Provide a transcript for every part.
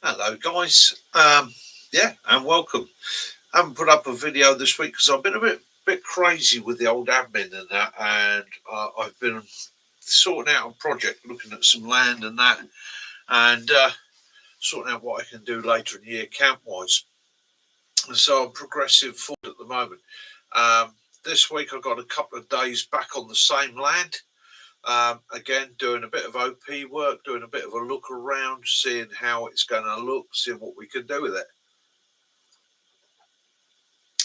Hello guys, yeah, and welcome. I haven't put up a video this week because I've been a bit crazy with the old admin and that, and I've been sorting out a project, looking at some land and that, and sorting out what I can do later in the year camp wise. So I'm progressive forward at the moment. This week I've got a couple of days back on the same land. Again, doing a bit of OP work, doing a bit of a look around, seeing how it's going to look, seeing what we can do with it.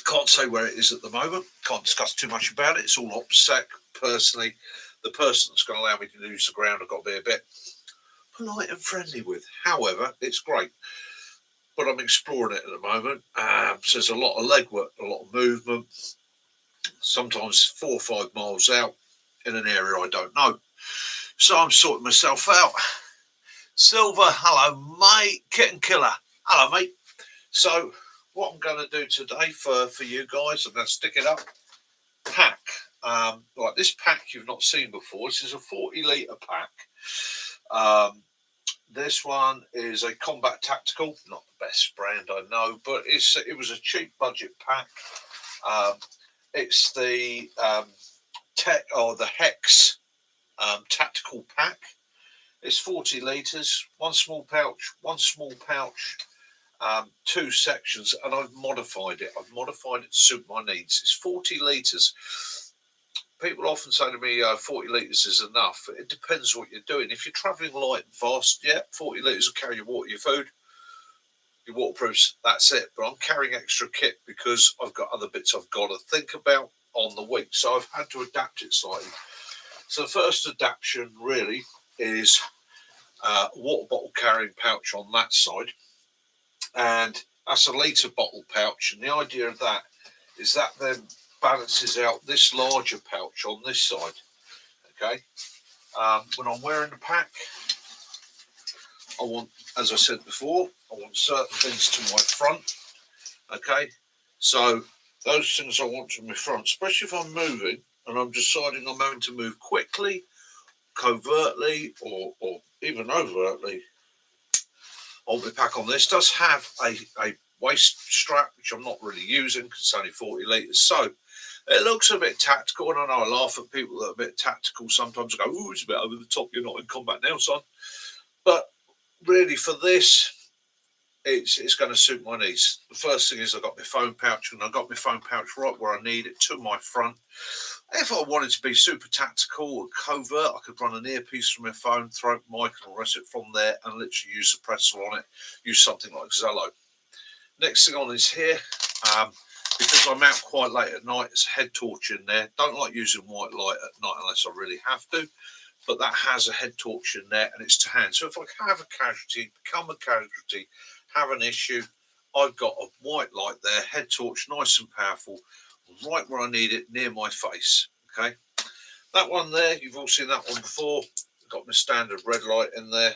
Can't say where it is at the moment. Can't discuss too much about it. It's all OPSEC. Personally, the person that's going to allow me to use the ground I've got to be a bit polite and friendly with. However, it's great. But I'm exploring it at the moment. So there's a lot of legwork, a lot of movement, sometimes 4 or 5 miles out in an area I don't know. So I'm sorting myself out. Silver, hello mate. Kitten Killer, hello mate. So what I'm going to do today for you guys, I'm going to stick it up. Pack. Like this pack you've not seen before. This is a 40 litre pack. This one is a Combat Tactical, not the best brand I know, but it was a cheap budget pack. It's the the Hex Tactical Pack. It's 40 litres, one small pouch, 2 sections, and I've modified it. I've modified it to suit my needs. It's 40 litres. People often say to me, 40 litres is enough. It depends what you're doing. If you're travelling light and fast, yeah, 40 litres will carry your water, your food, your waterproofs, that's it. But I'm carrying extra kit because I've got other bits I've got to think about on the week. So I've had to adapt it slightly. So the first adaptation really is water bottle carrying pouch on that side, and that's a litre bottle pouch, and the idea of that is that then balances out this larger pouch on this side. Okay, when I'm wearing the pack, I want, as I said before, I want certain things to my front. Okay, so those things I want to my front, especially if I'm moving and I'm deciding I'm going to move quickly, covertly, or even overtly. On the pack on this does have a waist strap, which I'm not really using because it's only 40 litres. So it looks a bit tactical, and I know I laugh at people that are a bit tactical sometimes. I go, "Ooh, it's a bit over the top. You're not in combat now, son." But really, for this, it's going to suit my needs. The first thing is I've got my phone pouch, and I've got my phone pouch right where I need it, to my front. If I wanted to be super tactical or covert, I could run an earpiece from my phone, throw up mic and rest it from there, and literally use suppressor on it, use something like Zello. Next thing on is here, because I'm out quite late at night, it's a head torch in there. Don't like using white light at night unless I really have to, but that has a head torch in there, and it's to hand. So if I have a casualty, become a casualty, have an issue, I've got a white light there, head torch, nice and powerful, right where I need it, near my face. Okay, that one there, you've all seen that one before. Got my standard red light in there,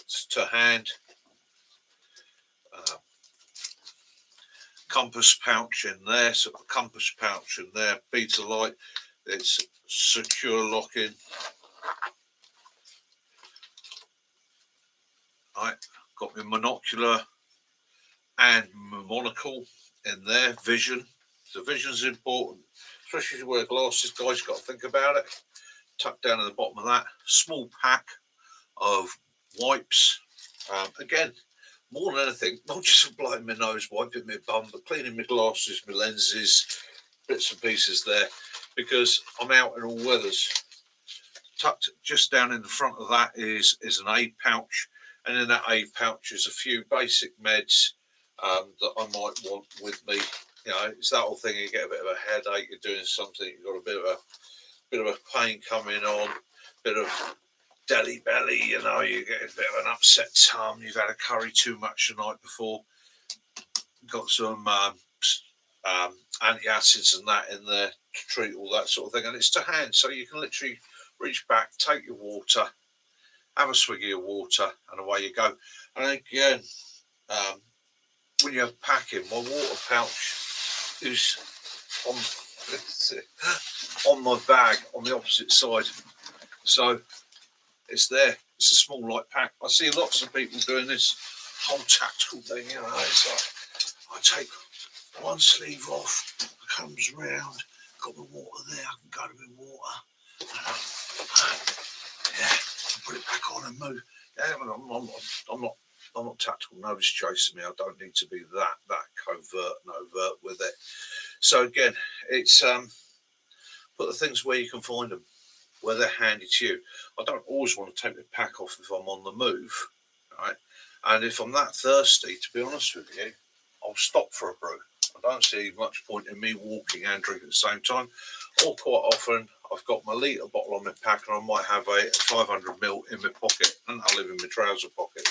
it's to hand. Compass pouch in there, so a compass pouch in there, beta light, it's secure locking. Right, got my monocular and my monocle in there, vision. So vision's important, especially if you wear glasses, guys, you've got to think about it. Tucked down at the bottom of that, small pack of wipes. Again, more than anything, not just for blowing my nose, wiping my bum, but cleaning my glasses, my lenses, bits and pieces there, because I'm out in all weathers. Tucked just down in the front of that is an aid pouch, and in that aid pouch is a few basic meds that I might want with me. You know, it's that whole thing, you get a bit of a headache, you're doing something, you've got a bit of a pain coming on, bit of deli belly, you know, you get a bit of an upset tum, you've had a curry too much the night before, got some antacids and that in there to treat all that sort of thing, and it's to hand, so you can literally reach back, take your water, have a swiggy of water, and away you go. And again, when you're packing, my water pouch is on my bag on the opposite side, so it's there. It's a small light pack. I see lots of people doing this whole tactical thing, you know. It's like I take one sleeve off, comes round, got my water there, I can go to my water, yeah, put it back on and move. Yeah, I'm not tactical. Nobody's chasing me. I don't need to be that covert and overt with it. So again, it's put the things where you can find them, where they're handy to you. I don't always want to take the pack off if I'm on the move, right? And if I'm that thirsty, to be honest with you, I'll stop for a brew. I don't see much point in me walking and drinking at the same time. Or quite often, I've got my litre bottle on my pack and I might have a 500ml in my pocket, and I live in my trouser pocket.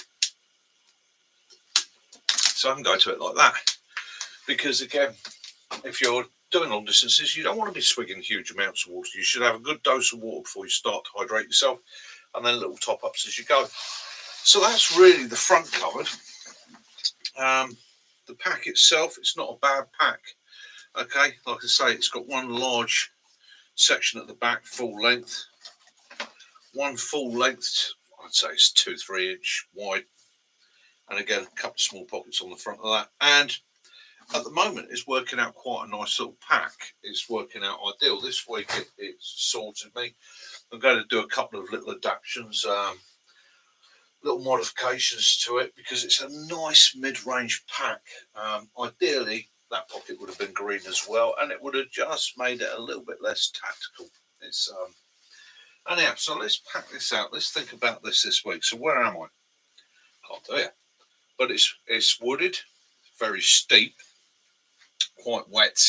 So I can go to it like that. Because again, if you're doing long distances, you don't want to be swigging huge amounts of water. You should have a good dose of water before you start to hydrate yourself, and then little top-ups as you go. So that's really the front covered. The pack itself, it's not a bad pack. Okay, like I say, it's got one large section at the back, full length. One full length, I'd say it's 2-3 inch wide. And again, a couple of small pockets on the front of that. And at the moment, it's working out quite a nice little pack. It's working out ideal. This week, it's sorted me. I'm going to do a couple of little adaptations, little modifications to it, because it's a nice mid-range pack. Ideally, that pocket would have been green as well, and it would have just made it a little bit less tactical. It's anyhow, so let's pack this out. Let's think about this week. So where am I? Can't tell you. But it's wooded, very steep, quite wet.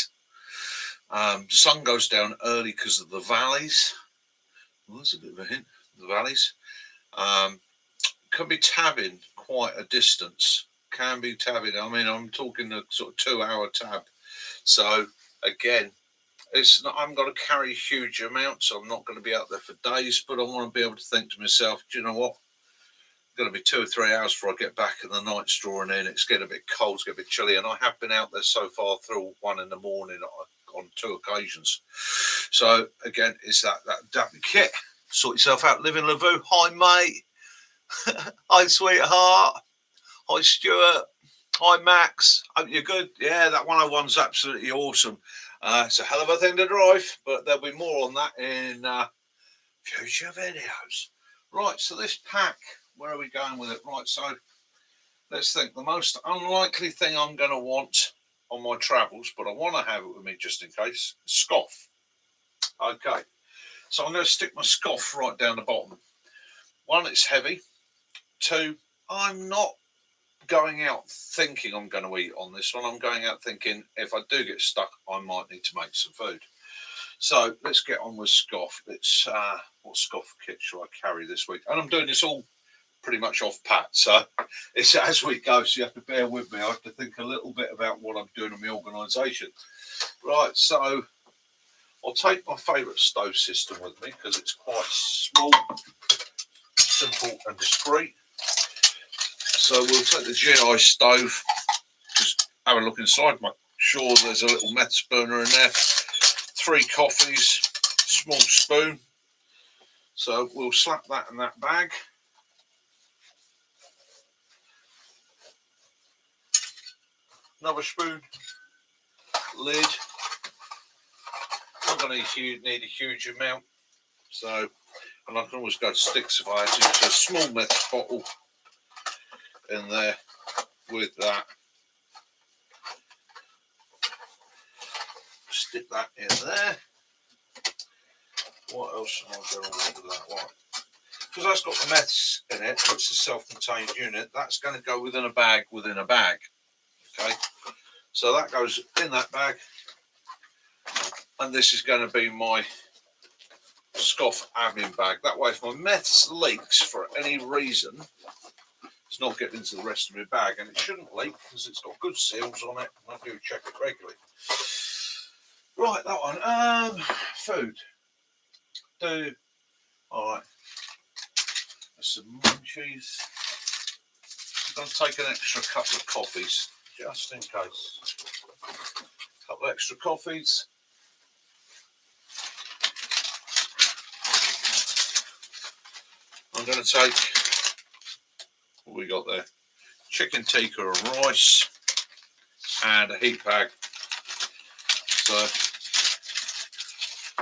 Sun goes down early because of the valleys. Well, that's a bit of a hint. The valleys can be tabbing quite a distance. Can be tabbing. I mean, I'm talking a sort of 2-hour tab. So again, it's not. I'm going to carry huge amounts. I'm not going to be out there for days, but I want to be able to think to myself, do you know what? Going to be 2 or 3 hours before I get back, and the night's drawing in. It's getting a bit cold, it's getting a bit chilly, and I have been out there so far through 1 in the morning on 2 occasions. So again, it's that adaptive kit. Sort yourself out, living Lavoo. Hi mate. Hi sweetheart. Hi Stuart. Hi Max. Hope you're good. Yeah, that 101's absolutely awesome. It's a hell of a thing to drive, but there'll be more on that in future videos. Right, so this pack, where are we going with it? Right, so let's think. The most unlikely thing I'm going to want on my travels, but I want to have it with me just in case, scoff. Okay, so I'm going to stick my scoff right down the bottom. 1, it's heavy. 2, I'm not going out thinking I'm going to eat on this one. I'm going out thinking if I do get stuck, I might need to make some food. So let's get on with scoff. Let's what scoff kit shall I carry this week? And I'm doing this all pretty much off pat, so it's as we go, so you have to bear with me. I have to think a little bit about what I'm doing in my organisation. Right, so I'll take my favourite stove system with me because it's quite small, simple and discreet. So we'll take the GI stove, just have a look inside, make sure there's a little meths burner in there, 3 coffees, small spoon. So we'll slap that in that bag. Another spoon, lid. I'm going to need a huge amount, so, and I can always go to sticks if I had to. So a small meth bottle in there with that. Stick that in there. What else am I going to do with that one? Because that's got the meths in it, it's a self-contained unit. That's going to go within a bag within a bag. Okay, so that goes in that bag, and this is going to be my scoff admin bag. That way, if my meths leaks for any reason, it's not getting into the rest of my bag, and it shouldn't leak because it's got good seals on it, and I do check it regularly. Right, that one. Food. All right. There's some munchies. I'm going to take an extra couple of coffees, just in case. A couple of extra coffees. I'm going to take what we got there? Chicken tikka and rice and a heat bag. So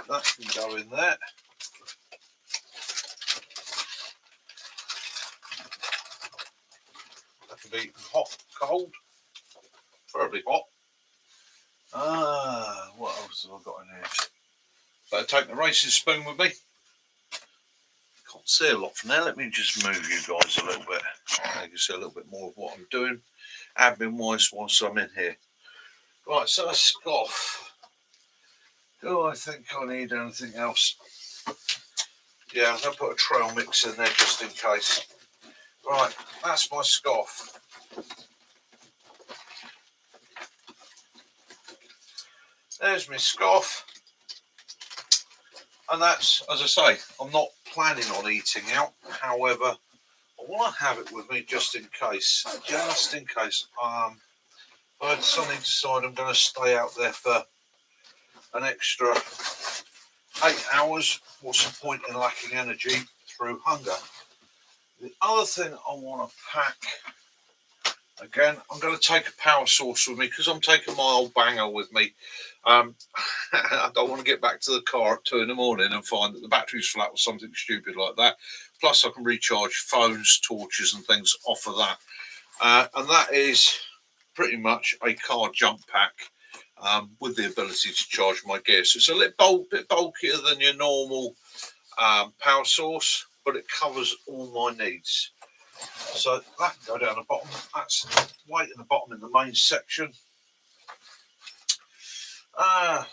that can go in there. That can be eaten hot, cold, preferably hot. What else have I got in here? Better take the racing spoon with me. Can't see a lot from there. Let me just move you guys a little bit. You can see a little bit more of what I'm doing, admin-wise, whilst I'm in here. Right, so a scoff. Do I think I need anything else? Yeah, I'm going to put a trail mix in there just in case. Right, that's my scoff. There's my scoff. And that's, as I say, I'm not planning on eating out. However, I want to have it with me just in case. Just in case. I suddenly decide I'm going to stay out there for an extra 8 hours. What's the point in lacking energy through hunger? The other thing I want to pack, again, I'm going to take a power source with me because I'm taking my old banger with me. I don't want to get back to the car at 2 in the morning and find that the battery's flat or something stupid like that. Plus, I can recharge phones, torches, and things off of that. And that is pretty much a car jump pack with the ability to charge my gear. So it's a little bit bulkier than your normal power source, but it covers all my needs. So that can go down the bottom. That's weight in the bottom in the main section.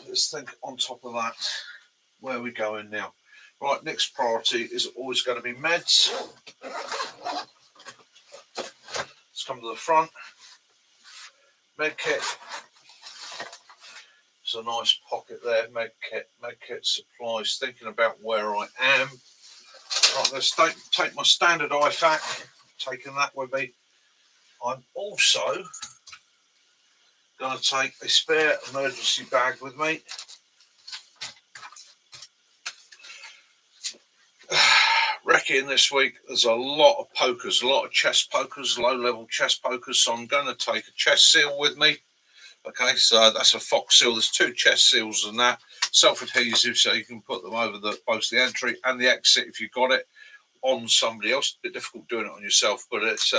Let's think on top of that, where are we going now? Right, next priority is always going to be meds. Let's come to the front. Med kit. It's a nice pocket there. Med kit supplies. Thinking about where I am. Right, let's take my standard IFAK. Taking that with me. I'm also going to take a spare emergency bag with me. Recce this week, there's a lot of pokers, a lot of chest pokers, low-level chest pokers, so I'm going to take a chest seal with me. Okay, so that's a Fox seal. There's 2 chest seals and that. Self-adhesive, so you can put them over both the entry and the exit if you've got it on somebody else. A bit difficult doing it on yourself, but it's,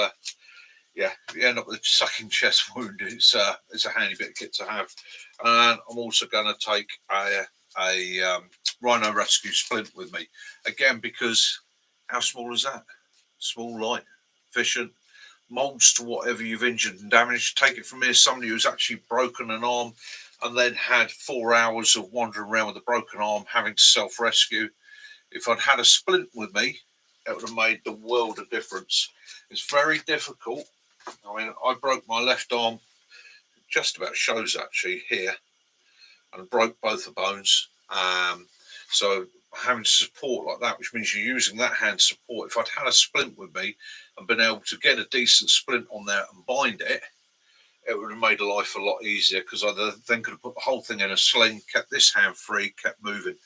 yeah, if you end up with a sucking chest wound, it's a handy bit of kit to have. And I'm also going to take a Rhino Rescue splint with me. Again, because how small is that? Small, light, efficient, molds to whatever you've injured and damaged. Take it from me as somebody who's actually broken an arm and then had 4 hours of wandering around with a broken arm, having to self-rescue. If I'd had a splint with me, it would have made the world of difference. It's very difficult. I mean, I broke my left arm, just about shows actually here, and broke both the bones. So having to support like that, which means you're using that hand support. If I'd had a splint with me and been able to get a decent splint on there and bind it, it would have made life a lot easier, because I then could have put the whole thing in a sling, kept this hand free, kept moving.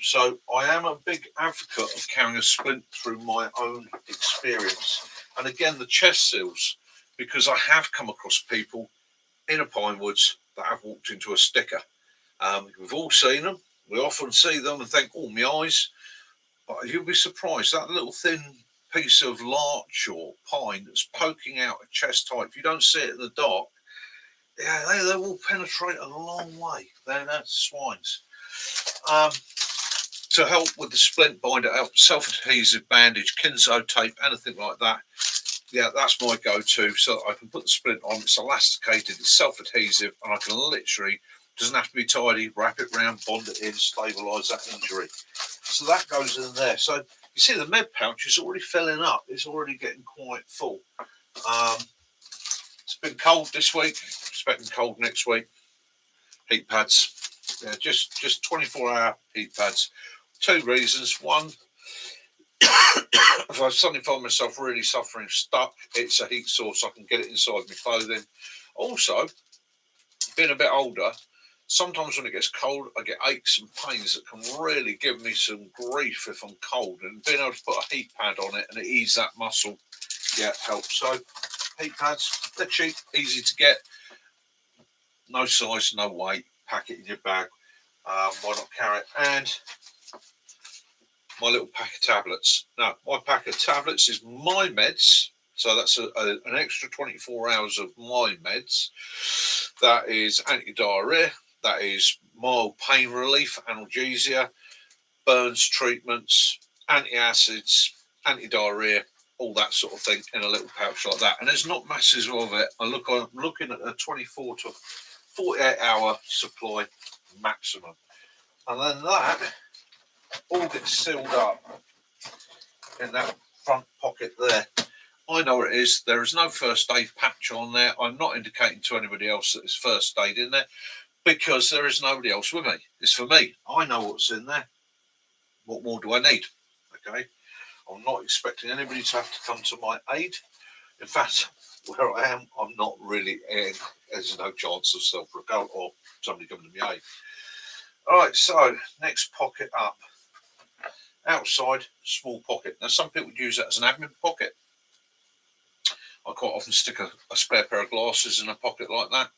So I am a big advocate of carrying a splint through my own experience. And again, the chest seals, because I have come across people in a pine woods that have walked into a sticker. We've all seen them. We often see them and think, oh, my eyes. But you'll be surprised, that little thin piece of larch or pine that's poking out at chest height, if you don't see it in the dark, yeah, they will penetrate a long way. They're swines. To help with the splint binder, self-adhesive bandage, Kinzo tape, anything like that. Yeah, that's my go-to. So I can put the splint on. It's elasticated, it's self-adhesive, and I can literally, doesn't have to be tidy, wrap it round, bond it in, stabilise that injury. So that goes in there. So you see the med pouch is already filling up. It's already getting quite full. It's been cold this week. Expecting cold next week. Heat pads. Yeah, just 24-hour heat pads. 2 reasons. One, if I suddenly find myself really suffering stuck, it's a heat source. I can get it inside my clothing. Also, being a bit older, sometimes when it gets cold, I get aches and pains that can really give me some grief if I'm cold. And being able to put a heat pad on it and ease that muscle, yeah, helps. So heat pads, they're cheap, easy to get, no size, no weight, pack it in your bag. Why not carry it? And my little pack of tablets. Now, my pack of tablets is my meds. So that's an extra 24 hours of my meds. That is anti-diarrhea. That is mild pain relief, analgesia, burns treatments, antacids, anti-diarrhea, all that sort of thing in a little pouch like that. And there's not masses of it. I'm looking at a 24 to 48 hour supply maximum. And then that all gets sealed up in that front pocket there. I know what it is. There is no first aid patch on there. I'm not indicating to anybody else that there's first aid in there because there is nobody else with me. It's for me. I know what's in there. What more do I need? Okay. I'm not expecting anybody to have to come to my aid. In fact, where I am, I'm not really in. There's no chance of self-recovery or somebody coming to my aid. All right, so next pocket up. Outside, small pocket. Now, some people use that as an admin pocket. I quite often stick a spare pair of glasses in a pocket like that.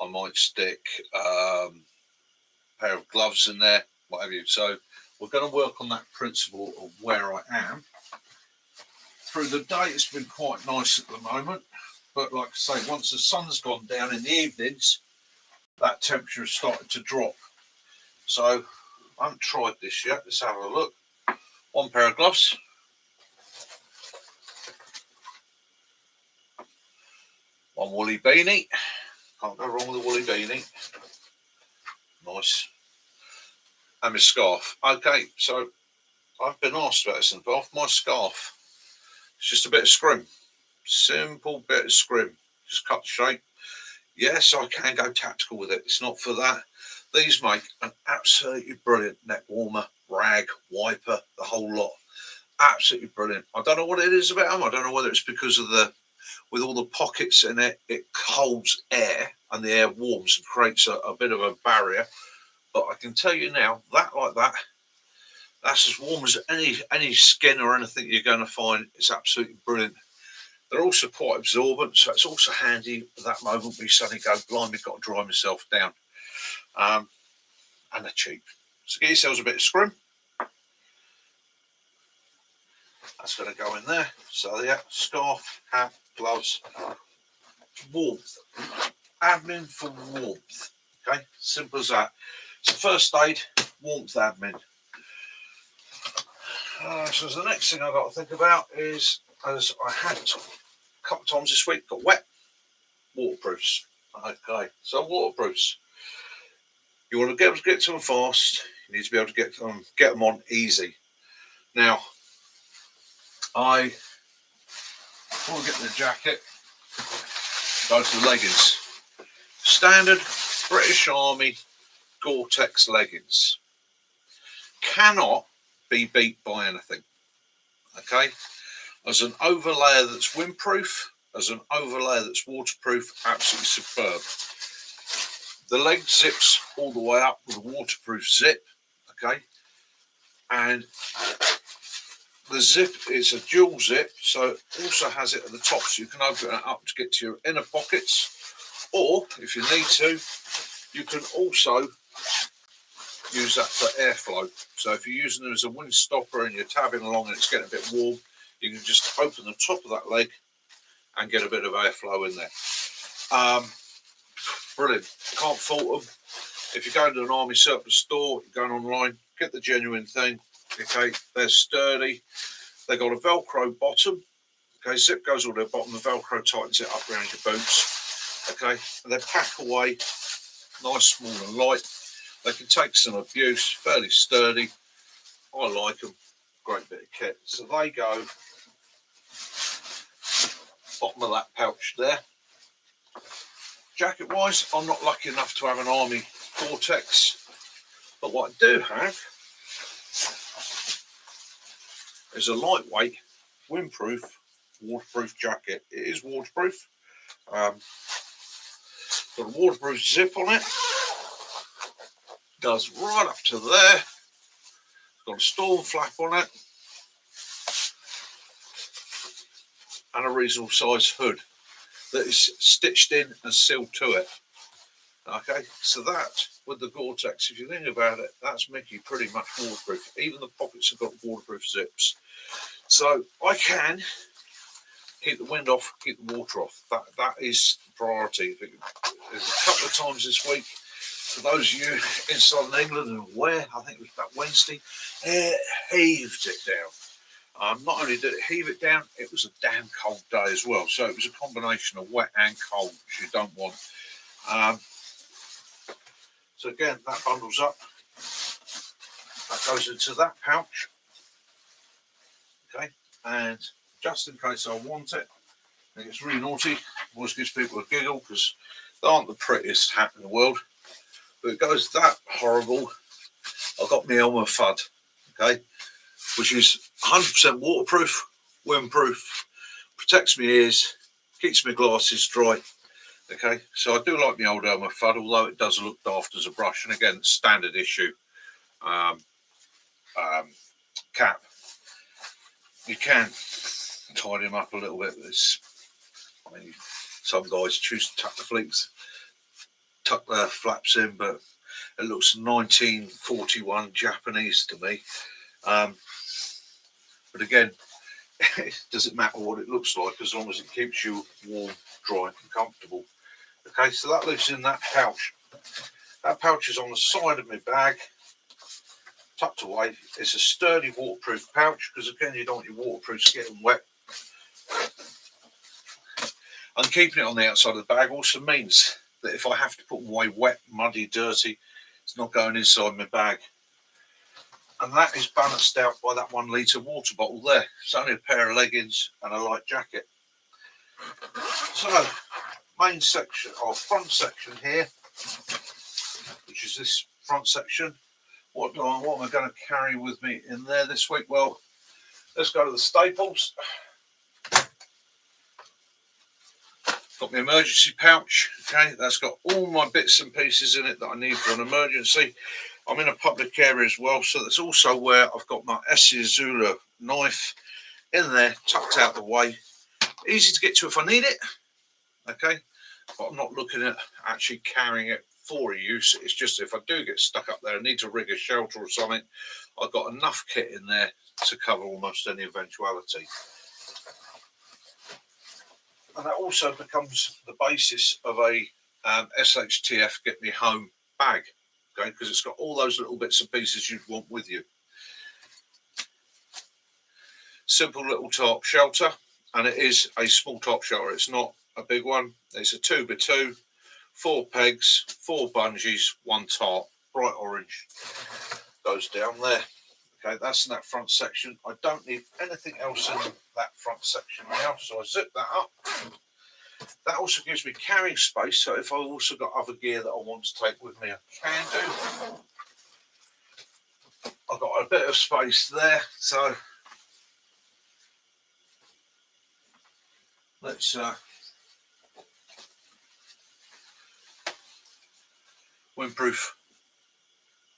I might stick a pair of gloves in there, whatever you. So we're going to work on that principle of where I am. Through the day, it's been quite nice at the moment. But like I say, once the sun's gone down in the evenings, that temperature has started to drop. So I haven't tried this yet. Let's have a look. One pair of gloves. One woolly beanie. Can't go wrong with a woolly beanie. Nice. And my scarf. Okay, so I've been asked about this in the past. My scarf. It's just a bit of scrim. Simple bit of scrim. Just cut the shape. Yes, I can go tactical with it. It's not for that. These make an absolutely brilliant neck warmer, rag, wiper, the whole lot. Absolutely brilliant. I don't know what it is about them. I don't know whether it's because of with all the pockets in it, it holds air and the air warms and creates a bit of a barrier. But I can tell you now, that like that, that's as warm as any skin or anything you're going to find. It's absolutely brilliant. They're also quite absorbent, so it's also handy at that moment where you suddenly go, blimey, got to dry myself down. And they're cheap. So get yourselves a bit of scrim. That's going to go in there. So yeah, scarf, hat, gloves, warmth. Admin for warmth. Okay, simple as that. So first aid, warmth admin. So the next thing I've got to think about is, as I had a couple of times this week, got wet, waterproofs. Okay, so waterproofs. You want to be able to get to them fast. You need to be able to get them on easy. Now, I want to get the jacket, go to the leggings. Standard British Army Gore-Tex leggings. Cannot be beat by anything. Okay? As an overlayer that's windproof, as an overlayer that's waterproof, absolutely superb. The leg zips all the way up with a waterproof zip. Okay? And the zip is a dual zip, so it also has it at the top, so you can open it up to get to your inner pockets. Or, if you need to, you can also use that for airflow. So if you're using them as a wind stopper and you're tabbing along and it's getting a bit warm, you can just open the top of that leg and get a bit of airflow in there. Brilliant. Can't fault them. If you're going to an army surplus store, you're going online, get the genuine thing. Okay, they're sturdy. They've got a Velcro bottom. Okay, zip goes all the way to the bottom. The Velcro tightens it up around your boots. Okay, and they pack away nice, small and light. They can take some abuse, fairly sturdy. I like them. Great bit of kit. So they go bottom of that pouch there. Jacket wise, I'm not lucky enough to have an Army Gore-Tex, but what I do have is a lightweight, windproof, waterproof jacket. It is waterproof. Got a waterproof zip on it. Goes right up to there. Got a storm flap on it. and a reasonable size hood that is stitched in and sealed to it. Okay, so that with the Gore-Tex, if you think about it, that's making you pretty much waterproof. Even the pockets have got waterproof zips. So I can keep the wind off, keep the water off. That is the priority. There's a couple of times this week, for those of you in southern England and where, I think it was about Wednesday, it heaved it down. Not only did it heave it down, it was a damn cold day as well. So it was a combination of wet and cold, which you don't want. So again, that bundles up. That goes into that pouch. Okay, and just in case I want it, I think it's really naughty. Always gives people a giggle because they aren't the prettiest hat in the world. But it goes that horrible. I've got my Elmer Fudd, okay, which is 100% waterproof, windproof, protects my ears, keeps my glasses dry. Okay, so I do like my old Elmer Fudd, although it does look daft as a brush. And again, standard issue cap. You can tidy them up a little bit. I mean, some guys choose to tuck their flaps in, but it looks 1941 Japanese to me. But again, it doesn't matter what it looks like as long as it keeps you warm, dry, and comfortable. Okay, so that lives in that pouch. That pouch is on the side of my bag, tucked away. It's a sturdy waterproof pouch because again, you don't want your waterproofs getting wet. And keeping it on the outside of the bag also means that if I have to put them away wet, muddy, dirty, it's not going inside my bag. And that is balanced out by that 1 litre water bottle there. It's only a pair of leggings and a light jacket. So, main section or front section here, which is this front section. What am I going to carry with me in there this week? Well, let's go to the staples. Got my emergency pouch. Okay, that's got all my bits and pieces in it that I need for an emergency. I'm in a public area as well, so that's also where I've got my Esiazula knife in there, tucked out the way. Easy to get to if I need it. Okay, but I'm not looking at actually carrying it for use. It's just if I do get stuck up there, I need to rig a shelter or something, I've got enough kit in there to cover almost any eventuality. And that also becomes the basis of a SHTF Get Me Home bag, okay, because it's got all those little bits and pieces you'd want with you. Simple little top shelter, and it is a small top shelter. It's not a big one. It's a 2x2, 4 pegs, 4 bungees, 1 tarp, bright orange, goes down there. Okay, that's in that front section. I don't need anything else in that front section now, so I zip that up. That also gives me carrying space, so if I've also got other gear that I want to take with me, I can do. I've got a bit of space there, so let's windproof,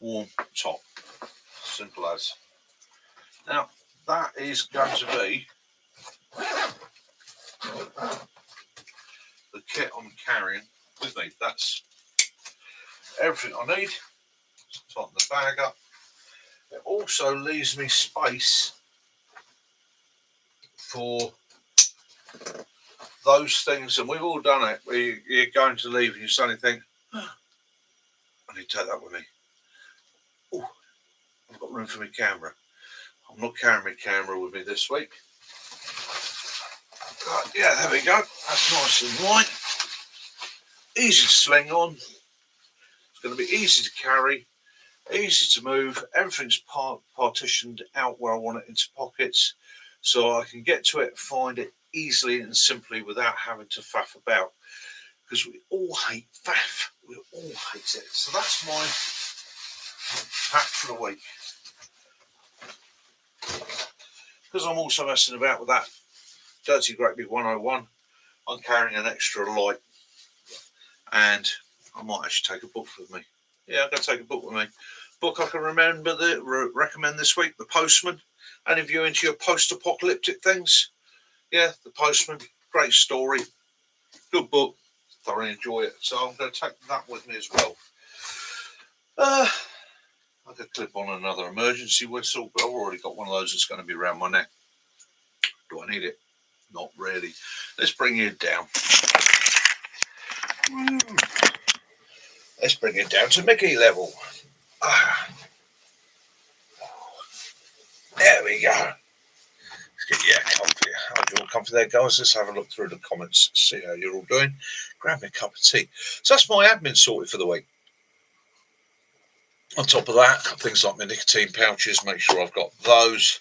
warm top, simple as. Now that is going to be the kit I'm carrying with me. That's everything I need. Let's tighten the bag up. It also leaves me space for those things, and we've all done it, where you're going to leave and you suddenly think, oh, I need to take that with me. Oh, I've got room for my camera. I'm not carrying my camera with me this week. But yeah, there we go. That's nice and light. Easy to sling on. It's going to be easy to carry, easy to move. Everything's partitioned out where I want it into pockets, so I can get to it, find it easily and simply without having to faff about. Because we all hate faff. We all hate it. So that's my pack for the week. Because I'm also messing about with that Dirty Great Big 101, I'm carrying an extra light, and I might actually take a book with me. Yeah, I'm going to take a book with me. Book I can recommend this week, The Postman. And if you're into your post-apocalyptic things, yeah, The Postman, great story, good book, thoroughly enjoy it. So I'm going to take that with me as well. I could clip on another emergency whistle, but I've already got one of those that's going to be around my neck. Do I need it? Not really. Let's bring it down. Let's bring it down to Mickey level. There we go. Let's get you comfy. Hope you're all comfy there, guys. Let's have a look through the comments, see how you're all doing. Grab me a cup of tea. So that's my admin sorted for the week. On top of that, things like my nicotine pouches, make sure I've got those.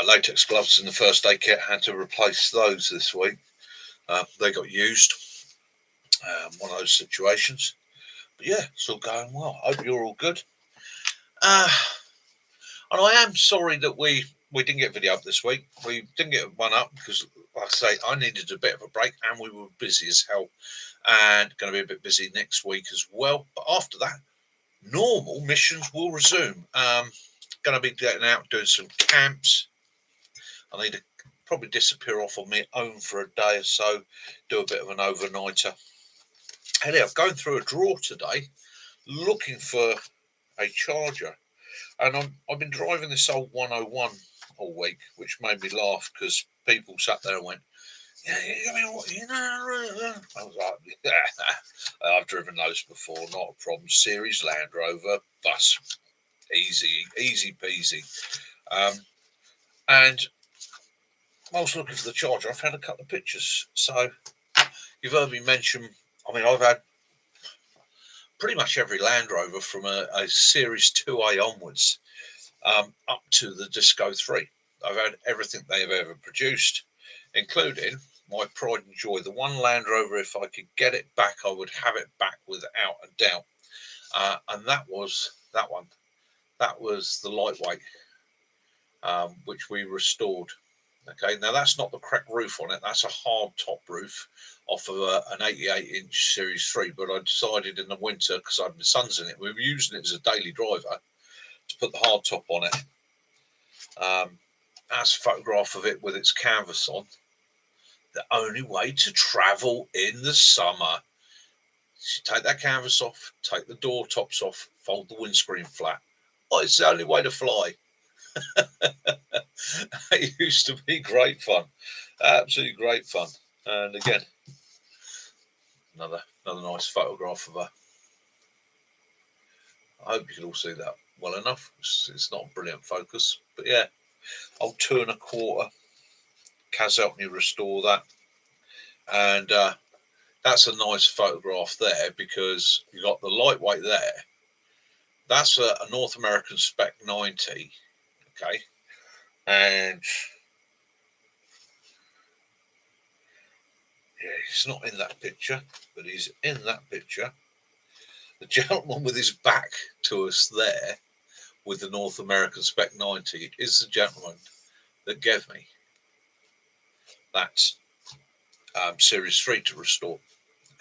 Latex gloves in the first aid kit, had to replace those this week. They got used. One of those situations. But yeah, it's all going well. I hope you're all good. And I am sorry that we didn't get video up this week. We didn't get one up because, like I say, I needed a bit of a break and we were busy as hell and going to be a bit busy next week as well. But after that, normal missions will resume. Going to be getting out doing some camps. I need to probably disappear off on my own for a day or so, do a bit of an overnighter. Anyhow, going through a drawer today, looking for a charger. And I've been driving this old 101 all week, which made me laugh because people sat there and went, yeah, I mean, I was like, yeah, I've driven those before, not a problem. Series Land Rover bus, easy peasy. And I was looking for the charger. I found a couple of pictures. So you've heard me mention, I mean, I've had pretty much every Land Rover from a Series 2A onwards. Up to the Disco 3. I've had everything they have ever produced, including my pride and joy. The one Land Rover, if I could get it back, I would have it back without a doubt. And that was that one. That was the lightweight, which we restored. Okay, now that's not the correct roof on it. That's a hard top roof off of an 88-inch Series 3. But I decided in the winter, because I had my sons in it, we were using it as a daily driver, to put the hard top on it. That's a photograph of it with its canvas on. The only way to travel in the summer is you take that canvas off, take the door tops off, fold the windscreen flat. Well, it's the only way to fly. It used to be great fun, absolutely great fun. And again, another nice photograph of her. I hope you can all see that well enough. It's not a brilliant focus, but yeah, old 2 1/4. Kaz helped me restore that, and that's a nice photograph there because you got the lightweight there. That's a North American Spec 90, okay, and yeah, he's not in that picture, but he's in that picture. The gentleman with his back to us there with the North American Spec 90 is the gentleman that gave me that Series 3 to restore.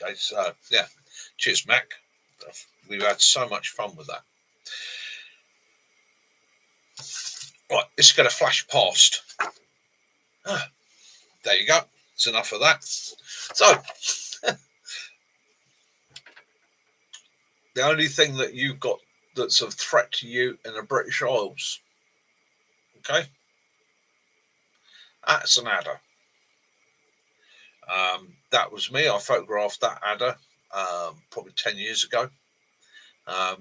Okay, so yeah, cheers, Mac. We've had so much fun with that. Right, this is going to flash past. There you go. It's enough of that. So, the only thing that you've got that's a threat to you in the British Isles, okay, that's an adder. That was me. I photographed that adder probably 10 years ago.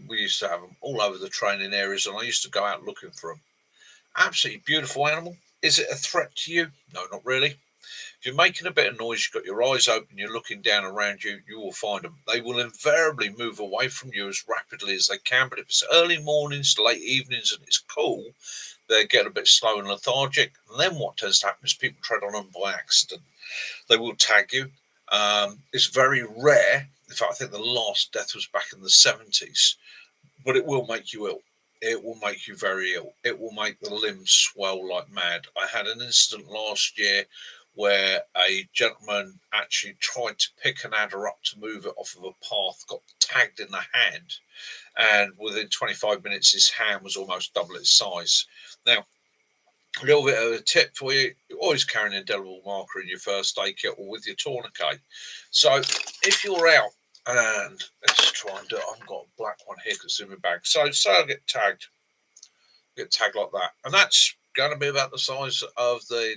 We used to have them all over the training areas, and I used to go out looking for them. Absolutely beautiful animal. Is it a threat to you? No, not really. If you're making a bit of noise, you've got your eyes open, you're looking down around you, you will find them. They will invariably move away from you as rapidly as they can. But if it's early mornings to late evenings and it's cool, they get a bit slow and lethargic. And then what tends to happen is people tread on them by accident. They will tag you. It's very rare. In fact, I think the last death was back in the 70s. But it will make you ill. It will make you very ill. It will make the limbs swell like mad. I had an incident last year where a gentleman actually tried to pick an adder up to move it off of a path, got tagged in the hand, and within 25 minutes his hand was almost double its size. Now, A little bit of a tip for you: always carry an indelible marker in your first aid kit or with your tourniquet. So if you're out, and let's try and do it. I've got a black one here because it's in my bag. So say I get tagged like that, and that's going to be about the size of the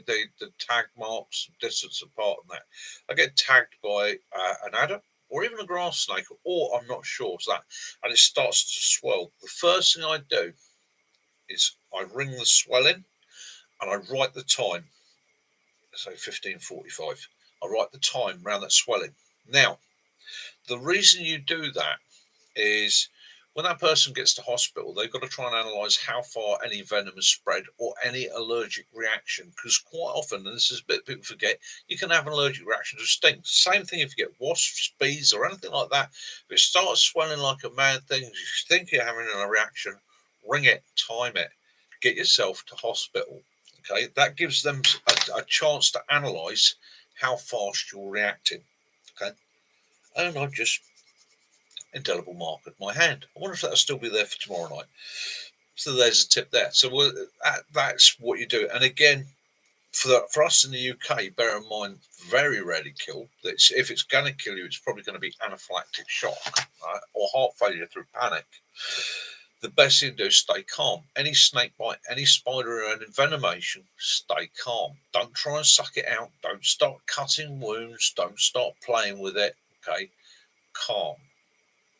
tag marks, distance apart, and that I get tagged by an adder or even a grass snake, or I'm not sure, so that, and it starts to swell. The first thing I do is I ring the swell in and I write the time, say 15:45. I write the time around that swelling. Now, the reason you do that is when that person gets to hospital, they've got to try and analyse how far any venom has spread or any allergic reaction. Because quite often, and this is a bit people forget, you can have an allergic reaction to stings. Same thing if you get wasps, bees, or anything like that. If it starts swelling like a mad thing, you think you're having a reaction, ring it, time it, get yourself to hospital. Okay, that gives them a chance to analyse how fast you're reacting. Okay, and I just indelible mark at my hand. I wonder if that'll still be there for tomorrow night. So there's a tip there. So that's what you do. And again, for us in the UK, bear in mind, very rarely kill. If it's going to kill you, it's probably going to be anaphylactic shock, right? Or heart failure through panic. The best thing to do is stay calm. Any snake bite, any spider or envenomation, stay calm. Don't try and suck it out. Don't start cutting wounds. Don't start playing with it. Okay, calm.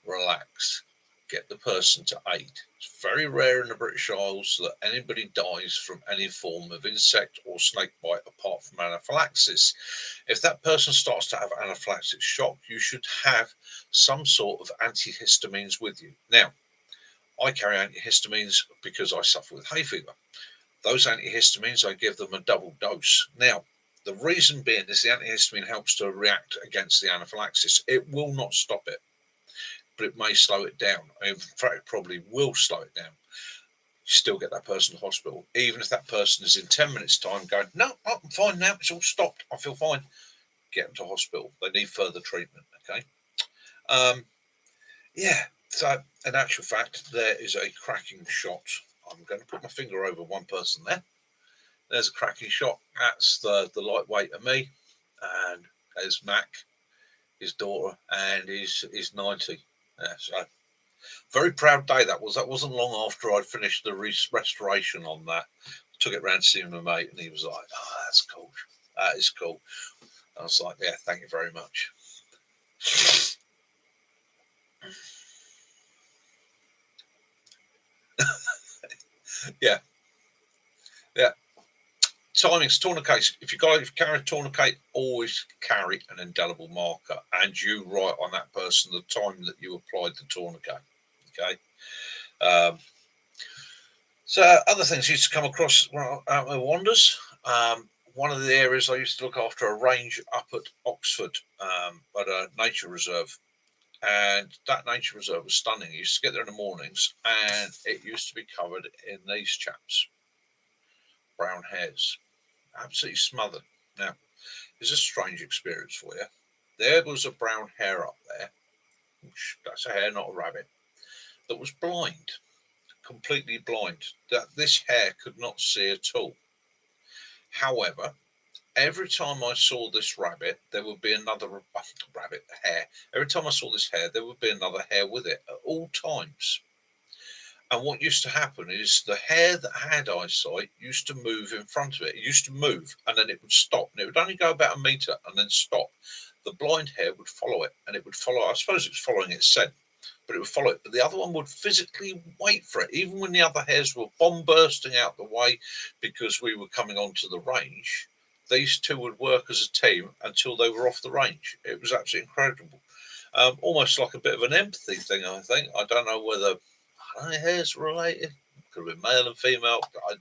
Relax, get the person to aid. It's very rare in the British Isles that anybody dies from any form of insect or snake bite apart from anaphylaxis. If that person starts to have anaphylactic shock, you should have some sort of antihistamines with you. Now, I carry antihistamines because I suffer with hay fever. Those antihistamines, I give them a double dose. Now, the reason being is the antihistamine helps to react against the anaphylaxis. It will not stop it, but it may slow it down. In fact, it probably will slow it down. You still get that person to hospital, even if that person is in 10 minutes' time going, no, I'm fine now, it's all stopped, I feel fine. Get them to hospital. They need further treatment. Okay. Yeah. So, in actual fact, there is a cracking shot. I'm going to put my finger over one person there. There's a cracking shot. That's the lightweight of me, and there's Mac, his daughter, and he's 90. Yeah, so very proud day that was. That wasn't long after I'd finished the restoration on that. Took it round to see my mate, and he was like, "Oh, that's cool. That is cool." I was like, "Yeah, thank you very much." yeah. Timings, tourniquets. If you carry a tourniquet, always carry an indelible marker, and you write on that person the time that you applied the tourniquet. Okay. So other things used to come across out my wanders. One of the areas I used to look after a range up at Oxford, at a nature reserve, and that nature reserve was stunning. You used to get there in the mornings, and it used to be covered in these chaps, brown hares, absolutely smothered. Now, it's a strange experience for you. There was a brown hare up there. That's a hare, not a rabbit. That was blind, completely blind. That this hare could not see at all. However, every time I saw this rabbit, there would be another hare. Every time I saw this hare, there would be another hare with it at all times. And what used to happen is the hare that had eyesight used to move in front of it. It used to move and then it would stop. And it would only go about a metre and then stop. The blind hare would follow it, and it would follow. I suppose it was following its scent, but it would follow it. But the other one would physically wait for it, even when the other hares were bomb bursting out the way because we were coming onto the range. These two would work as a team until they were off the range. It was absolutely incredible. Almost like a bit of an empathy thing, I think. I don't know whether hares related. Could have been male and female. I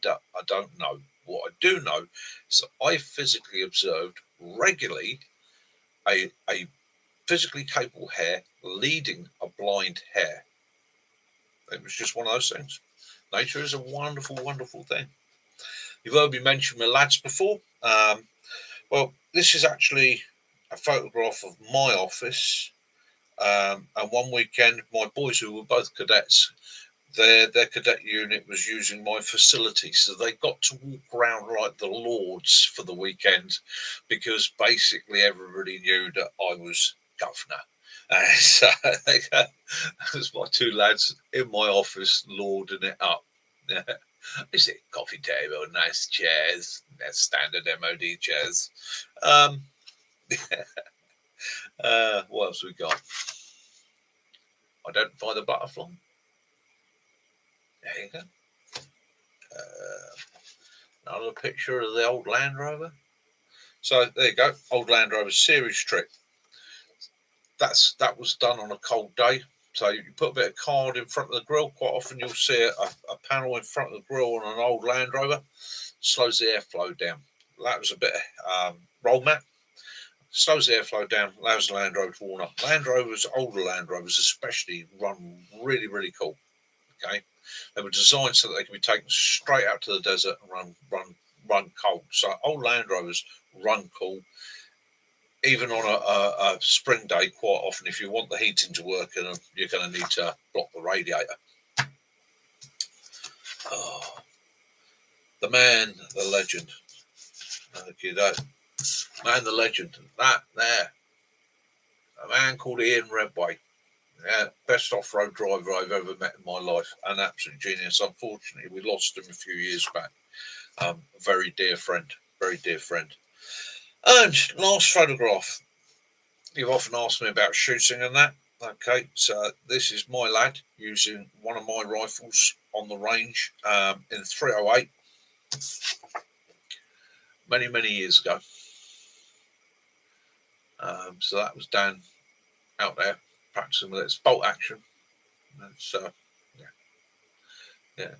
don't know. What I do know is that I physically observed regularly a physically capable hare leading a blind hare. It was just one of those things. Nature is a wonderful, wonderful thing. You've heard me mention my lads before. Well, this is actually a photograph of my office. And one weekend, my boys, who were both cadets, their cadet unit was using my facility, so they got to walk around like the lords for the weekend, because basically everybody knew that I was governor. And so there's my two lads in my office lording it up. Is it coffee table, nice chairs, standard MOD chairs. What else we got? Identify the butterfly. There you go. Another picture of the old Land Rover. So there you go, old Land Rover series trick. That was done on a cold day. So you put a bit of card in front of the grill. Quite often you'll see a panel in front of the grill on an old Land Rover. Slows the airflow down. That was a bit of roll mat. Slows the airflow down, allows the Land Rover to warm up. Land Rovers, older Land Rovers especially, run really, really cool. Okay, they were designed so that they can be taken straight out to the desert and run cold. So old Land Rovers run cool. Even on a spring day, quite often, if you want the heating to work, you're going to need to block the radiator. Oh, the man, the legend. Okay, that man, the legend. That there, a man called Ian Redway. Yeah, best off-road driver I've ever met in my life. An absolute genius. Unfortunately, we lost him a few years back. A very dear friend. Very dear friend. And last photograph. You've often asked me about shooting and that. Okay, so this is my lad using one of my rifles on the range in 308 many, many years ago. So that was Dan out there practicing with it. It's bolt action. It's, yeah.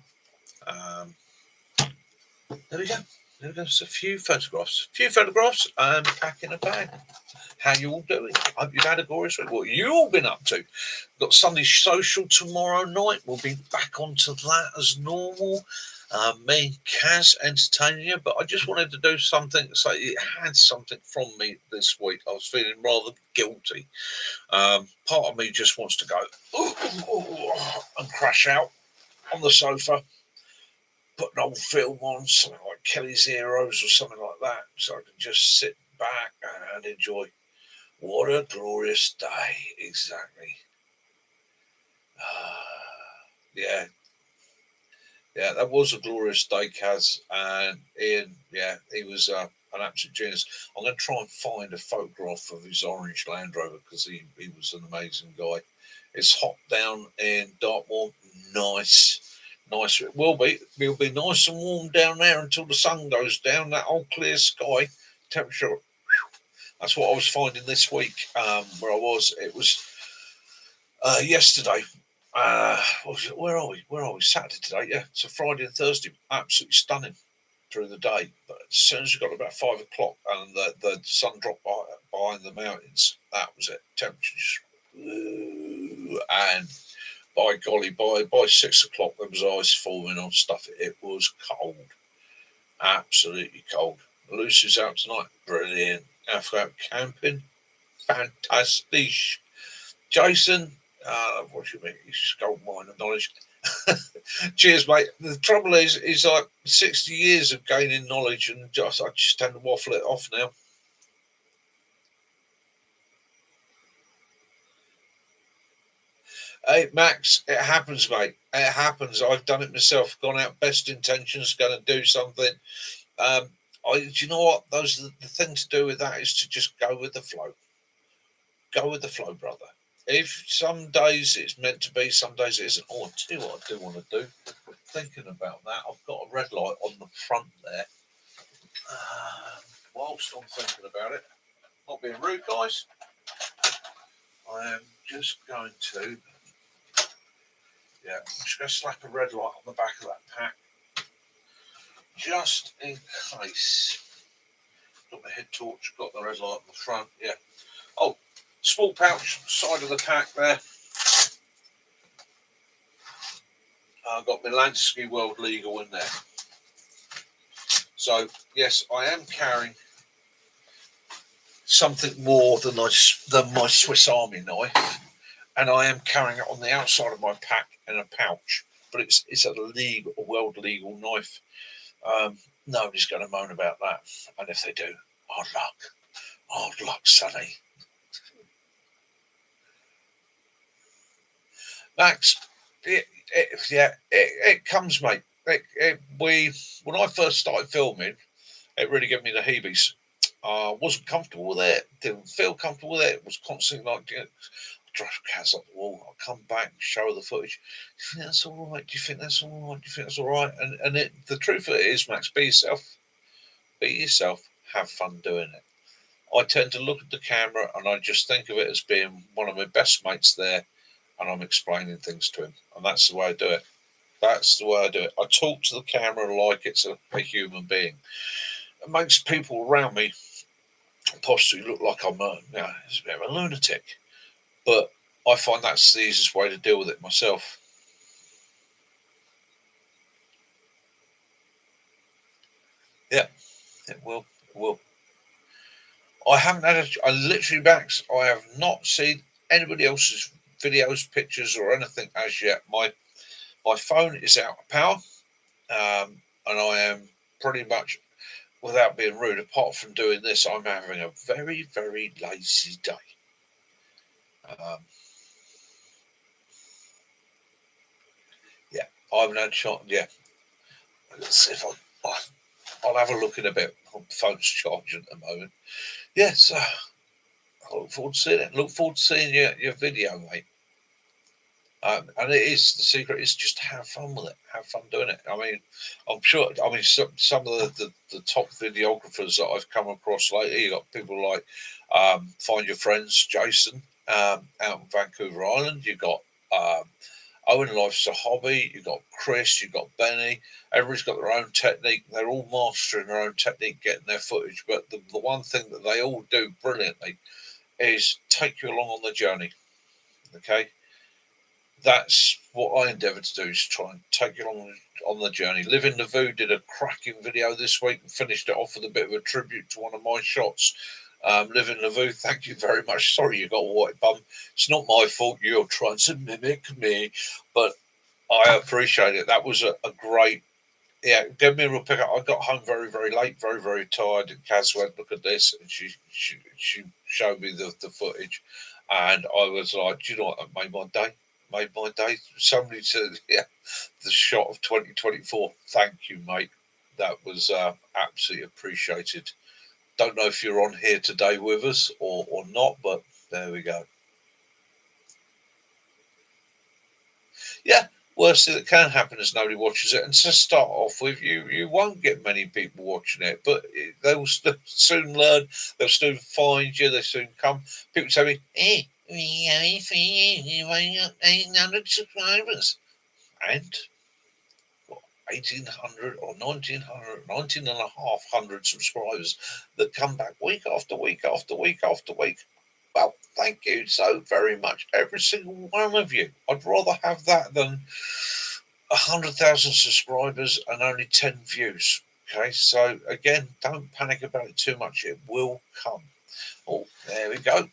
There we go. There we go. So a few photographs. I'm packing a bag. How you all doing? I hope you've had a glorious week. What have you all been up to? We've got Sunday social tomorrow night. We'll be back onto that as normal. Me, Kaz, entertaining you, but I just wanted to do something. So it had something from me this week. I was feeling rather guilty. Part of me just wants to go and crash out on the sofa, put an old film on, something like Kelly's Heroes or something like that, so I can just sit back and enjoy. What a glorious day, exactly. Yeah, that was a glorious day, Kaz. And Ian, he was an absolute genius. I'm going to try and find a photograph of his orange Land Rover, because he was an amazing guy. It's hot down in Dartmoor. Nice. It will be. It'll be nice and warm down there until the sun goes down. That old clear sky temperature. That's what I was finding this week where I was. It was yesterday. Where are we? Saturday today. Yeah, so Friday and Thursday. Absolutely stunning through the day. But as soon as we got about 5 o'clock and the sun dropped behind the mountains, that was it. Temperatures. And by golly, by 6 o'clock there was ice forming on stuff. It was cold, absolutely cold. Lucy's out tonight, brilliant. Afro camping, fantastic. Jason, what do you mean? He's gold mine of knowledge. Cheers, mate. The trouble is like 60 years of gaining knowledge, and I just tend to waffle it off now. Hey, Max, it happens, mate. It happens. I've done it myself. Gone out best intentions, going to do something. Do you know what? The thing to do with that is to just go with the flow. Go with the flow, brother. If some days it's meant to be, some days it isn't. Oh, I'll tell you what I do want to do. Thinking about that, I've got a red light on the front there. Whilst I'm thinking about it, not being rude, guys, I am just going to. I'm just going to slap a red light on the back of that pack, just in case. Got my head torch, got the red light on the front. Yeah. Oh, small pouch, side of the pack there. I've got my Lansky World Legal in there. So, yes, I am carrying something more than my Swiss Army knife, and I am carrying it on the outside of my pack in a pouch. but it's a world legal knife. Nobody's going to moan about that, and if they do, hard luck, Sonny. Max, it comes, mate. When I first started filming, it really gave me the heebies. Wasn't comfortable with it. Didn't feel comfortable with it. It was constantly like, drive cats up the wall. I'll come back, show the footage. Do you think that's all right? Do you think that's all right? Do you think that's all right? And the truth of it is, Max, be yourself. Be yourself. Have fun doing it. I tend to look at the camera and I just think of it as being one of my best mates there, and I'm explaining things to him, and that's the way I do it. That's the way I do it. I talk to the camera like it's a human being. It makes people around me possibly look like I'm a bit of a lunatic, but I find that's the easiest way to deal with it myself. Yeah, it will. It will. I haven't had I literally, Max, I have not seen anybody else's videos, pictures, or anything as yet. My phone is out of power, and I am pretty much, without being rude, apart from doing this, I'm having a very, very lazy day. Yeah, I haven't had a shot. Yeah, let's see if I'll have a look in a bit. My phone's charging at the moment. Yes, I look forward to seeing it. Look forward to seeing your video, mate. And it is, the secret is just have fun with it. Have fun doing it. I mean, I'm sure. I mean, some of the top videographers that I've come across lately, you got people like Find Your Friends, Jason, out in Vancouver Island. You got Owen Life's a Hobby. You got Chris. You got Benny. Everybody's got their own technique. They're all mastering their own technique, getting their footage. But the one thing that they all do brilliantly is take you along on the journey. Okay, that's what I endeavour to do, is try and take you along on the journey. Living Nauvoo did a cracking video this week and finished it off with a bit of a tribute to one of my shots. Living Nauvoo, thank you very much. Sorry you got a white bum. It's not my fault you're trying to mimic me, but I appreciate it. That was a great, gave me a real pickup. I got home very, very late, very, very tired, and Kaz went, look at this, and she showed me the footage, and I was like, do you know what, that made my day. Made my day. Somebody said, the shot of 2024. Thank you, mate. That was absolutely appreciated. Don't know if you're on here today with us or not, but there we go. Yeah, worst thing that can happen is nobody watches it. And to start off with, you won't get many people watching it, but they will soon learn. They'll soon find you. They soon come. People tell me, "Hey, we have 800 subscribers," and 1,800 or 1,900, 1,900 subscribers that come back week after week after week after week. Well, thank you so very much, every single one of you. I'd rather have that than 100,000 subscribers and only 10 views. Okay, so again, don't panic about it too much. It will come. Oh, there we go.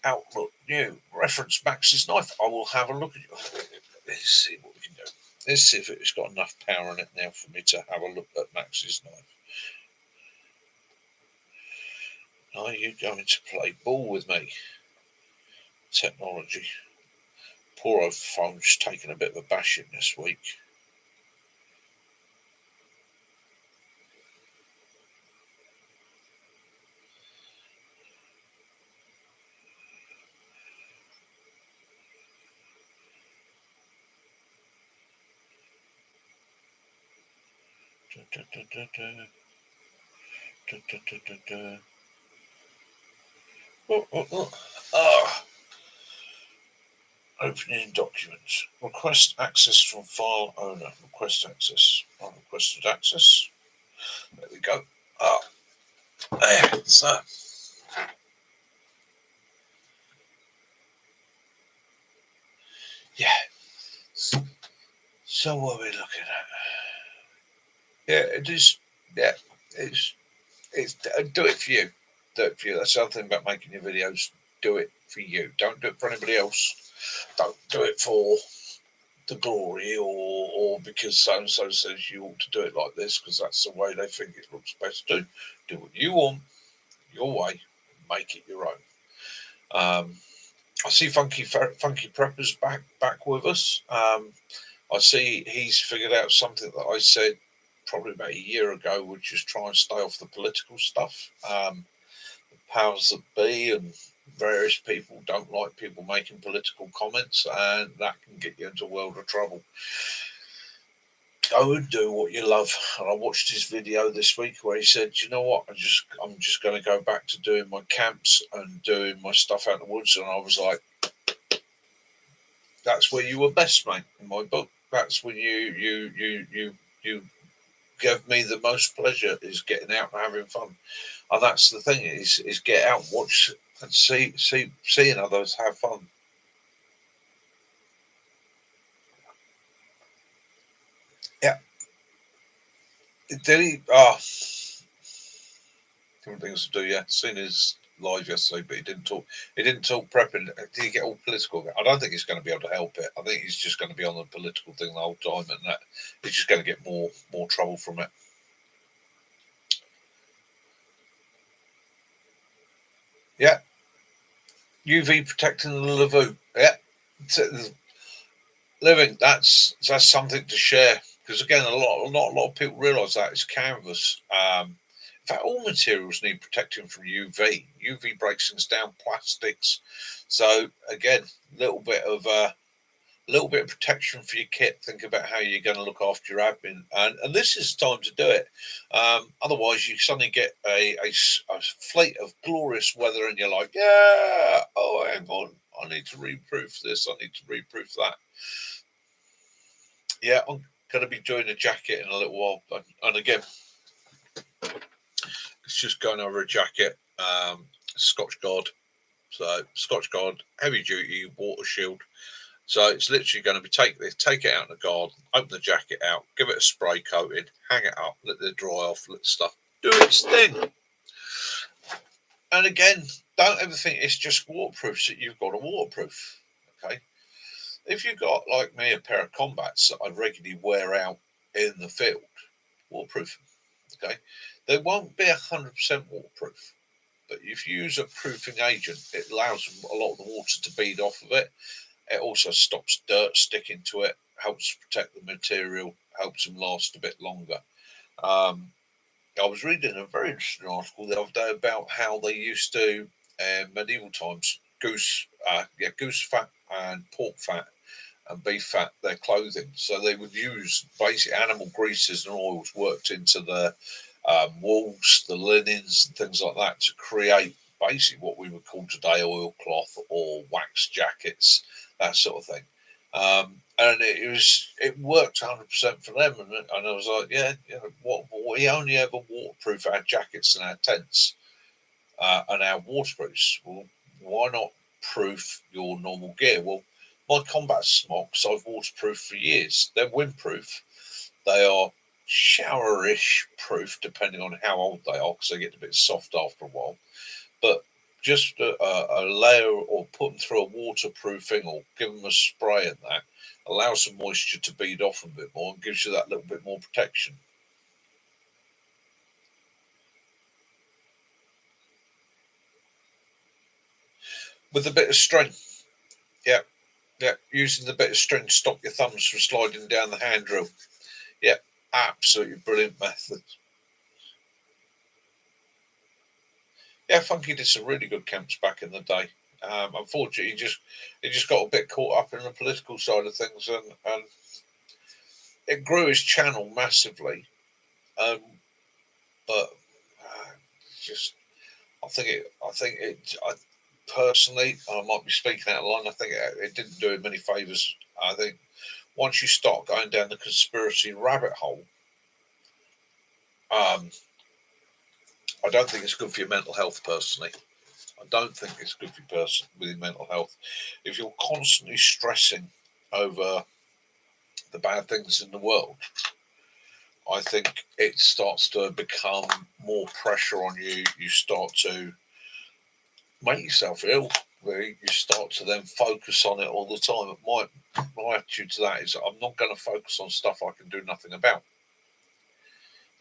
Outlook new reference Max's knife. I will have a look at it. Let's see what we can do. Let's see if it's got enough power in it now for me to have a look at Max's knife. Are you going to play ball with me? Technology. Poor old phone's taken a bit of a bashing this week. Opening documents. Request access from file owner. Request access. I requested access. There we go. There. So. Yeah. So what are we looking at? Yeah, it is. Yeah, it's do it for you. Do it for you. That's something about making your videos. Do it for you. Don't do it for anybody else. Don't do it for the glory, or because so and so says you ought to do it like this because that's the way they think it looks best to. Do what you want, your way, make it your own. I see Funky Prepper's back with us. I see he's figured out something that I said probably about a year ago, which is try and stay off the political stuff. The powers that be and various people don't like people making political comments, and that can get you into a world of trouble. Go and do what you love. And I watched his video this week where he said, "You know what? I'm just going to go back to doing my camps and doing my stuff out in the woods." And I was like, "That's where you were best, mate. In my book, that's when you give me the most pleasure is getting out and having fun." And that's the thing is get out, watch, and seeing others have fun. Yeah. Did he? Different things to do. Yeah, seen his live yesterday, but he didn't talk. He didn't talk prepping. Did he get all political? I don't think he's going to be able to help it. I think he's just going to be on the political thing the whole time, and that he's just going to get more trouble from it. Yeah. UV protecting the Lavoo. Yeah. Living. That's something to share because again, not a lot of people realise that it's canvas. In fact, all materials need protecting from UV. UV breaks things down, plastics. So again, little bit of protection for your kit. Think about how you're going to look after your admin, and this is the time to do it. Otherwise, you suddenly get a fleet of glorious weather, and you're like, yeah, oh, hang on, I need to reproof this, I need to reproof that. Yeah, I'm going to be doing a jacket in a little while, and again, it's just going over a jacket, Scotchgard. So Scotchgard, heavy duty, water shield. So it's literally going to be take it out in the garden, open the jacket out, give it a spray coating, hang it up, let it dry off, let the stuff do its thing. And again, don't ever think it's just waterproof that you've got a waterproof. Okay. If you've got, like me, a pair of combats that I regularly wear out in the field, waterproof. Okay. They won't be 100% waterproof. But if you use a proofing agent, it allows a lot of the water to bead off of it. It also stops dirt sticking to it, helps protect the material, helps them last a bit longer. I was reading a very interesting article the other day about how they used to, in medieval times, goose fat and pork fat and beef fat, their clothing. So they would use basic animal greases and oils worked into the wools, the linens, and things like that to create basically what we would call today oilcloth or wax jackets, that sort of thing. And it worked 100% for them, and I was like, yeah, we only ever waterproof our jackets and our tents and our waterproofs. Well, why not proof your normal gear? Well, my combat smocks I've waterproofed for years. They're windproof. They are showerish proof, depending on how old they are, because they get a bit soft after a while. But just a layer or put them through a waterproofing or give them a spray and that allows some moisture to bead off a bit more and gives you that little bit more protection. With a bit of string. Yeah. Using the bit of string to stop your thumbs from sliding down the hand drill. Yeah, absolutely brilliant method. Yeah, Funky did some really good camps back in the day. Unfortunately, he just got a bit caught up in the political side of things, and it grew his channel massively. But just, I think it. I personally, I might be speaking out of line. I think it didn't do him many favors. I think once you start going down the conspiracy rabbit hole, I don't think it's good for your mental health. Personally, I don't think it's good for your person with your mental health. If you're constantly stressing over the bad things in the world, I think it starts to become more pressure on you. You start to make yourself ill, where you start to then focus on it all the time. My attitude to that is I'm not going to focus on stuff I can do nothing about.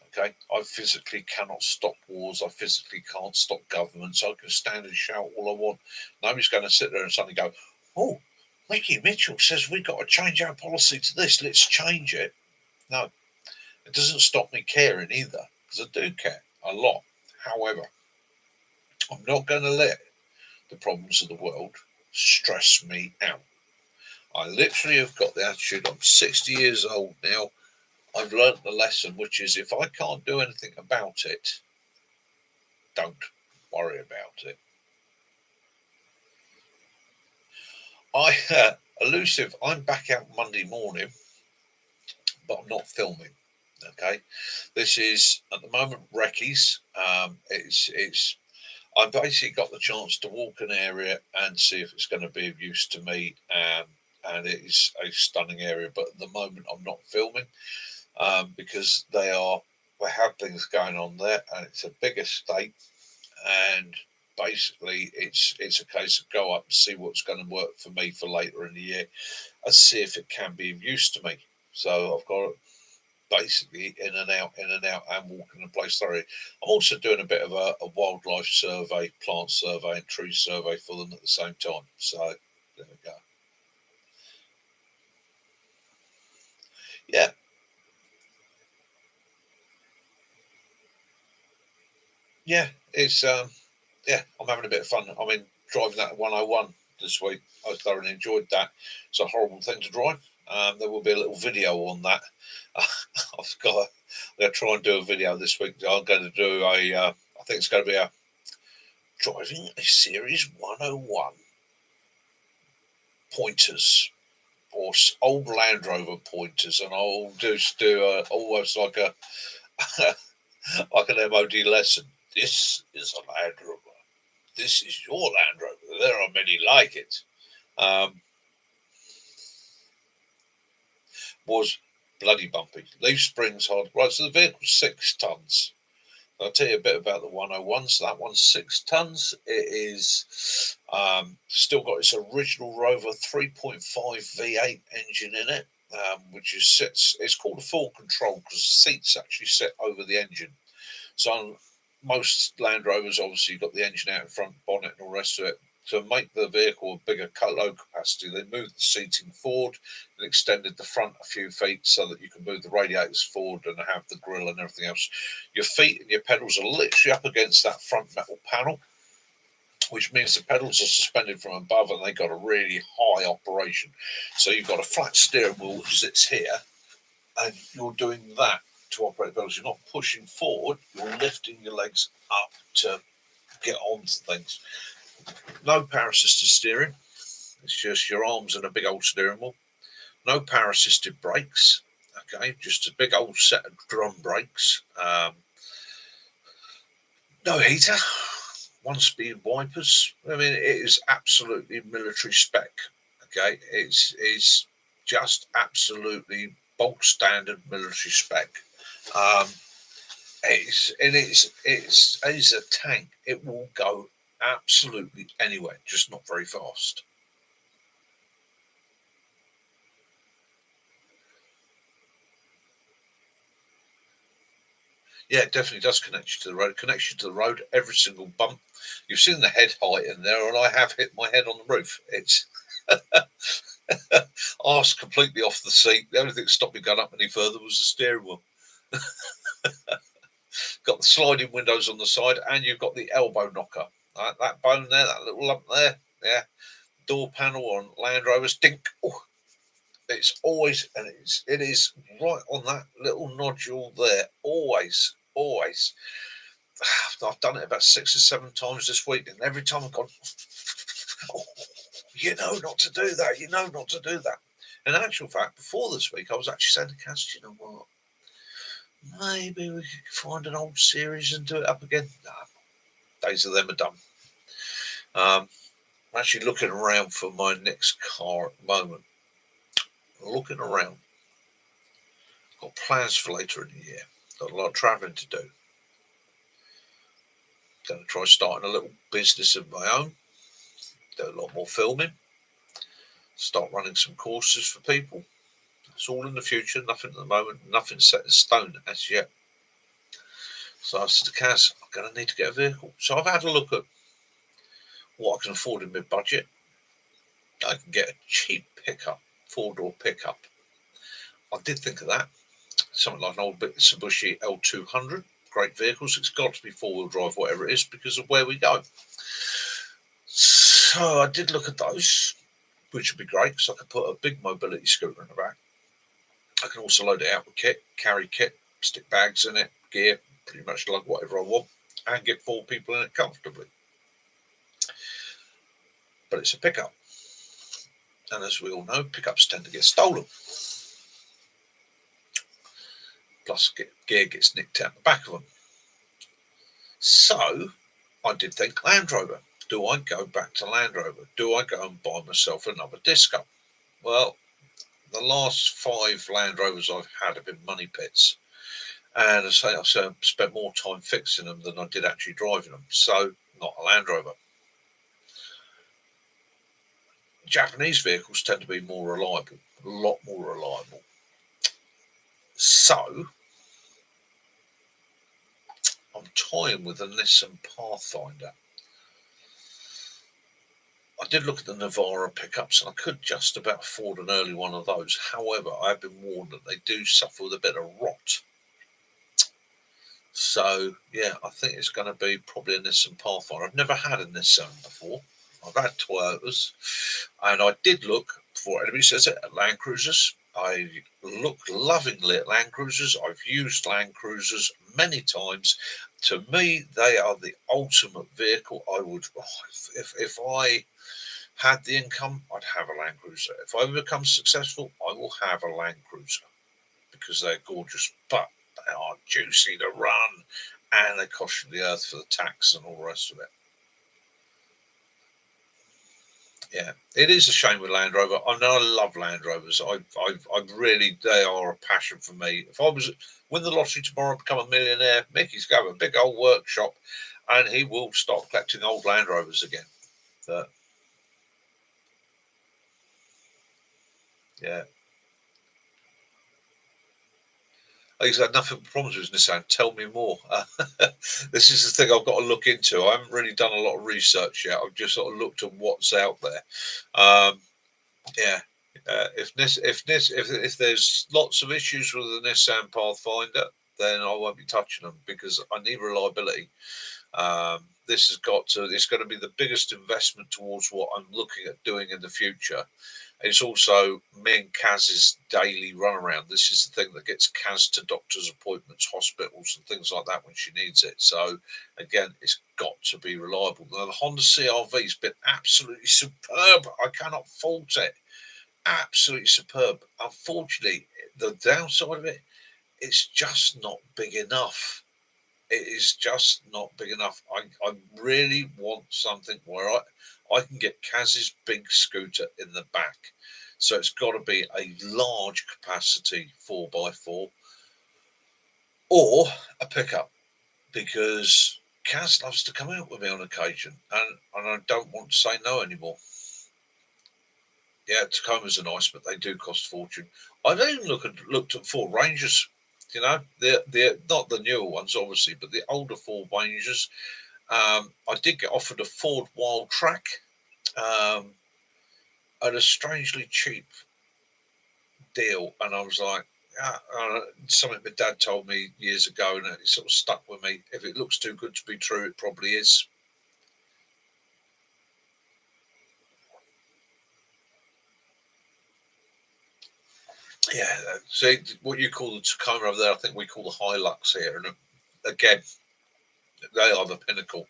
Okay, I physically cannot stop wars. I physically can't stop governments. I can stand and shout all I want. Nobody's going to sit there and suddenly go, "Oh, Mickey Mitchell says we've got to change our policy to this. Let's change it." No, it doesn't stop me caring either, because I do care a lot. However, I'm not going to let the problems of the world stress me out. I literally have got the attitude, I'm 60 years old now. I've learnt the lesson, which is if I can't do anything about it, don't worry about it. Elusive, I'm back out Monday morning, but I'm not filming. Okay, this is at the moment recce's. I basically got the chance to walk an area and see if it's going to be of use to me, and it is a stunning area. But at the moment, I'm not filming because we have things going on there, and it's a big estate, and basically it's a case of go up and see what's going to work for me for later in the year, and see if it can be of use to me. So I've got basically in and out and walking the place thoroughly. I'm also doing a bit of a wildlife survey, plant survey and tree survey for them at the same time. So there we go. Yeah. Yeah, it's I'm having a bit of fun. I mean, driving that 101 this week, I thoroughly enjoyed that. It's a horrible thing to drive. There will be a little video on that. I'm going to try and do a video this week. I'm going to do I think it's going to be a driving a Series 101 pointers or old Land Rover pointers, and I'll just do almost like a like an MOD lesson. This is a Land Rover. This is your Land Rover. There are many like it. Was bloody bumpy. Leaf springs hard. Right, so the vehicle's 6 tons. I'll tell you a bit about the 101. So that one's 6 tons. It is still got its original Rover 3.5 V8 engine in it, which is it's called a full control because the seats actually sit over the engine. So most Land Rovers, obviously, you've got the engine out in front, bonnet, and all the rest of it. To make the vehicle a bigger load capacity, they moved the seating forward and extended the front a few feet so that you can move the radiators forward and have the grille and everything else. Your feet and your pedals are literally up against that front metal panel, which means the pedals are suspended from above and they've got a really high operation. So you've got a flat steering wheel which sits here, and you're doing that to operate the pedals. You're not pushing forward, you're lifting your legs up to get onto things. No power assisted steering. It's just your arms and a big old steering wheel. No power assisted brakes. Okay, just a big old set of drum brakes. No heater. 1-speed wipers. I mean, it is absolutely military spec. Okay, it's just absolutely bulk standard military spec. It's a tank. It will go absolutely anywhere, just not very fast. Yeah, it definitely does connect you to the road. It connects you to the road, every single bump. You've seen the head height in there, and I have hit my head on the roof. It's arse completely off the seat. The only thing that stopped me going up any further was the steering wheel. Got the sliding windows on the side, and you've got the elbow knocker. That bone there, that little lump there, yeah. Door panel on Land Rovers, dink. Oh, it's always, and it is right on that little nodule there. Always. I've done it about 6 or 7 times this week, and every time I've gone, oh, you know not to do that. You know not to do that. In actual fact, before this week, I was actually saying to Cass, you know what? Maybe we could find an old series and do it up again. Nah, days of them are done. I'm actually looking around for my next car at the moment. Looking around. Got plans for later in the year. Got a lot of travelling to do. Going to try starting a little business of my own. do a lot more filming, start running some courses for people. It's all in the future, nothing at the moment, nothing set in stone as yet. So I said to Kaz, I'm going to need to get a vehicle. So I've had a look at what I can afford in my budget. I can get a cheap pickup, 4-door pickup. I did think of that. Something like an old Mitsubishi L200. Great vehicles. It's got to be 4-wheel drive, whatever it is, because of where we go. So I did look at those, which would be great because I could put a big mobility scooter in the back. I can also load it out with kit, carry kit, stick bags in it, gear, pretty much like whatever I want, and get 4 people in it comfortably. But it's a pickup. And as we all know, pickups tend to get stolen. Plus, gear gets nicked out the back of them. So I did think Land Rover. Do I go back to Land Rover? Do I go and buy myself another Disco? Well, the last 5 Land Rovers I've had have been money pits. And as I say, I've spent more time fixing them than I did actually driving them. So, not a Land Rover. Japanese vehicles tend to be more reliable, a lot more reliable. So, I'm toying with a Nissan Pathfinder. I did look at the Navara pickups and I could just about afford an early one of those. However, I've been warned that they do suffer with a bit of rot. So, yeah, I think it's going to be probably a Nissan Pathfinder. I've never had a Nissan before. I've had Toyotas. And I did look, before anybody says it, at Land Cruisers. I look lovingly at Land Cruisers. I've used Land Cruisers many times. To me, they are the ultimate vehicle. I would, if I had the income, I'd have a Land Cruiser. If I become successful, I will have a Land Cruiser because they're gorgeous, but they are juicy to run and they cost you the earth for the tax and all the rest of it. Yeah, it is a shame with Land Rover. I know I love Land Rovers. I really, they are a passion for me. If I was win the lottery tomorrow, become a millionaire, Mickey's got a big old workshop, and he will start collecting old Land Rovers again. But yeah, he's had nothing but problems with Nissan. Tell me more. This is the thing I've got to look into. I haven't really done a lot of research yet. I've just sort of looked at what's out there. Yeah. If there's lots of issues with the Nissan Pathfinder, then I won't be touching them because I need reliability. This has got to. It's going to be the biggest investment towards what I'm looking at doing in the future. It's also me and Kaz's daily runaround. This is the thing that gets Kaz to doctor's appointments, hospitals, and things like that when she needs it. So, again, it's got to be reliable. Now, the Honda CR-V's been absolutely superb. I cannot fault it. Absolutely superb. Unfortunately, the downside of it, it's just not big enough. It is just not big enough. I really want something where I can get Kaz's big scooter in the back. So it's got to be a large capacity 4x4 or a pickup because Kaz loves to come out with me on occasion and I don't want to say no anymore. Yeah, Tacomas are nice, but they do cost a fortune. I've even looked at Ford Rangers. You know, they're not the newer ones, obviously, but the older Ford Rangers. I did get offered a Ford Wildtrak at a strangely cheap deal, and I was like, something my dad told me years ago, and it sort of stuck with me. If it looks too good to be true, it probably is. Yeah, see what you call the Tacoma over there, I think we call the Hilux here, and again, they are the pinnacle.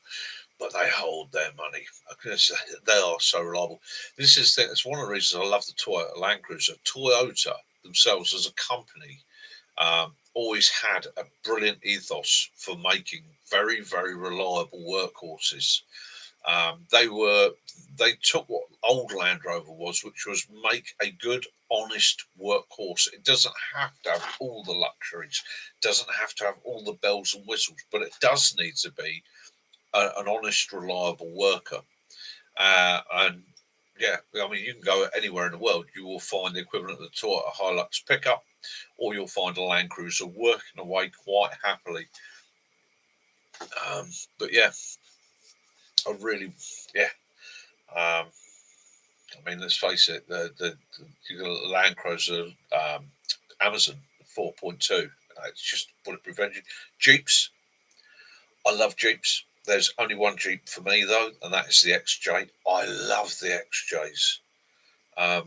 But they hold their money. They are so reliable. This is the thing. It's one of the reasons I love the Toyota Land Cruiser. Toyota themselves as a company always had a brilliant ethos for making very, very reliable workhorses. They took what old Land Rover was, which was make a good, honest workhorse. It doesn't have to have all the luxuries, doesn't have to have all the bells and whistles, but it does need to be an honest, reliable worker. And yeah, I mean, you can go anywhere in the world, you will find the equivalent of the Toyota Hilux pickup, or you'll find a Land Cruiser working away quite happily. But yeah, I really, yeah. I mean, let's face it, the Land Cruiser Amazon 4.2, it's just bulletproof engine. Jeeps, I love Jeeps. There's only one Jeep for me though, and that is the XJ. I love the XJs.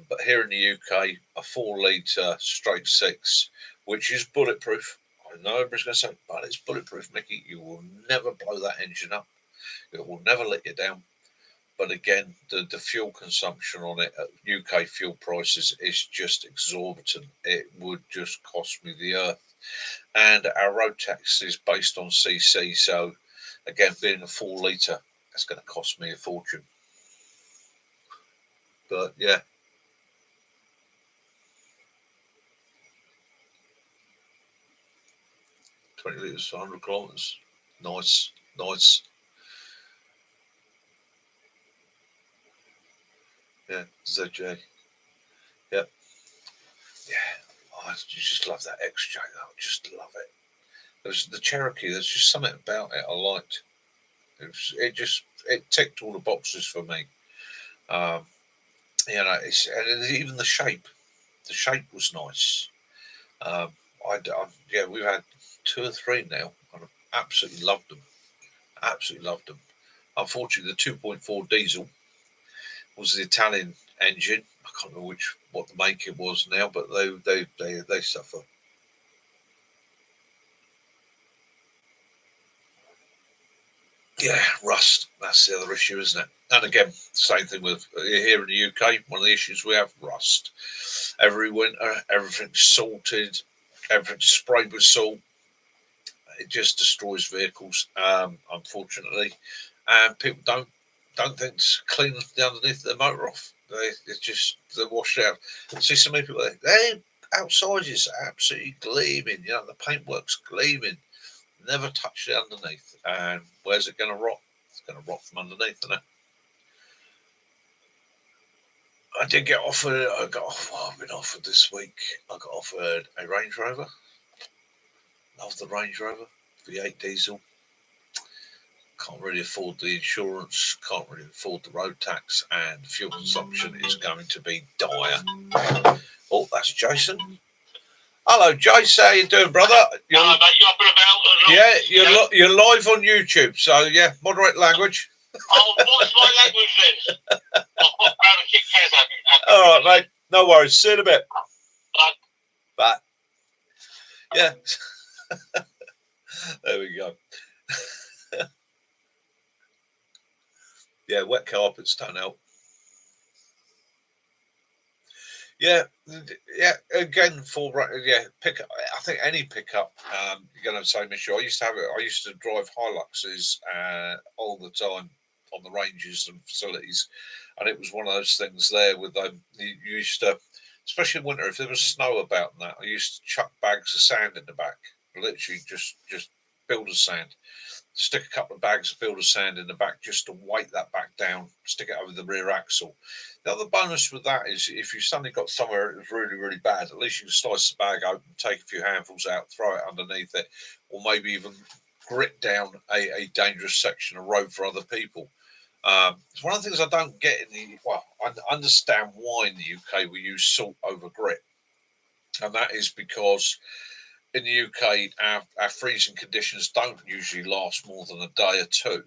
But here in the UK, a 4 litre straight six, which is bulletproof. I know everybody's going to say, but it's bulletproof, Mickey. You will never blow that engine up. It will never let you down. But again, the fuel consumption on it at UK fuel prices is just exorbitant. It would just cost me the earth. And our road tax is based on CC. So again, being a 4 litre, that's going to cost me a fortune. But yeah. $20 litres for 100 kilometres. Nice. Yeah, ZJ. Yep. Yeah. I just love that XJ. I just love it. There's the Cherokee. There's just something about it I liked. It ticked all the boxes for me. And even the shape. The shape was nice. Yeah, we've had 2 or 3 now, and I've absolutely loved them. Unfortunately, the 2.4 diesel was the Italian engine. I can't remember what the make it was now, but they suffer. Yeah, rust. That's the other issue, isn't it? And again, same thing with here in the UK. One of the issues we have, rust. Every winter, everything's salted, everything's sprayed with salt. It just destroys vehicles, unfortunately. And people don't think to clean the underneath of the motor off. They're washed out. I see so many people outside is absolutely gleaming. You know, the paintwork's gleaming. Never touch the underneath. And where's it going to rot? It's going to rot from underneath, isn't it? I did get offered. I've been offered this week. I got offered a Range Rover. Love the Range Rover V8 diesel. Can't really afford the insurance. Can't really afford the road tax, and fuel consumption is going to be dire. Oh, that's Jason. Hello, Jace. How you doing, brother? Hello, mate. You up and about? Yeah, you're live on YouTube. So yeah, moderate language. Oh, what's my language then? I've got about to kick Kaz out. All right, mate. No worries. See you in a bit. Bye. Yeah. There we go. Yeah, wet carpets don't help. Yeah. Again, pickup. I think any pickup, you're going to have the same issue. I used to drive Hiluxes all the time on the ranges and facilities, and it was one of those things there with them. You used to, especially in winter, if there was snow about and that, I used to chuck bags of sand in the back. Literally, just builder's sand. Stick a couple of bags of builder's sand in the back just to weight that back down, stick it over the rear axle. The other bonus with that is if you suddenly got somewhere it was really, really bad, at least you can slice the bag open, take a few handfuls out, throw it underneath it, or maybe even grit down a dangerous section of road for other people. It's one of the things I don't get I understand why in the UK we use salt over grit. And that is because in the UK, our freezing conditions don't usually last more than a day or two.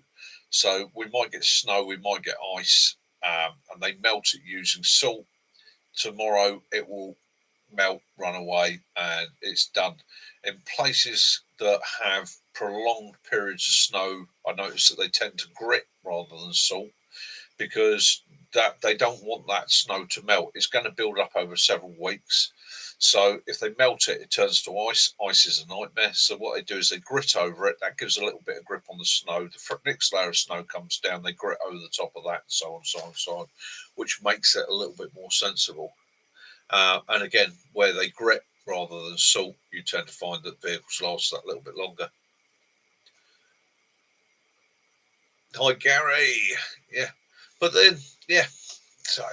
So we might get snow, we might get ice, and they melt it using salt. Tomorrow it will melt, run away, and it's done. In places that have prolonged periods of snow, I notice that they tend to grit rather than salt because that they don't want that snow to melt. It's going to build up over several weeks. So if they melt it, it turns to ice. Ice is a nightmare. So what they do is they grit over it. That gives a little bit of grip on the snow. The next layer of snow comes down. They grit over the top of that, and so on, so on, so on, which makes it a little bit more sensible. And again, where they grit rather than salt, you tend to find that vehicles last that little bit longer. Hi, Gary. Yeah. But then, yeah, so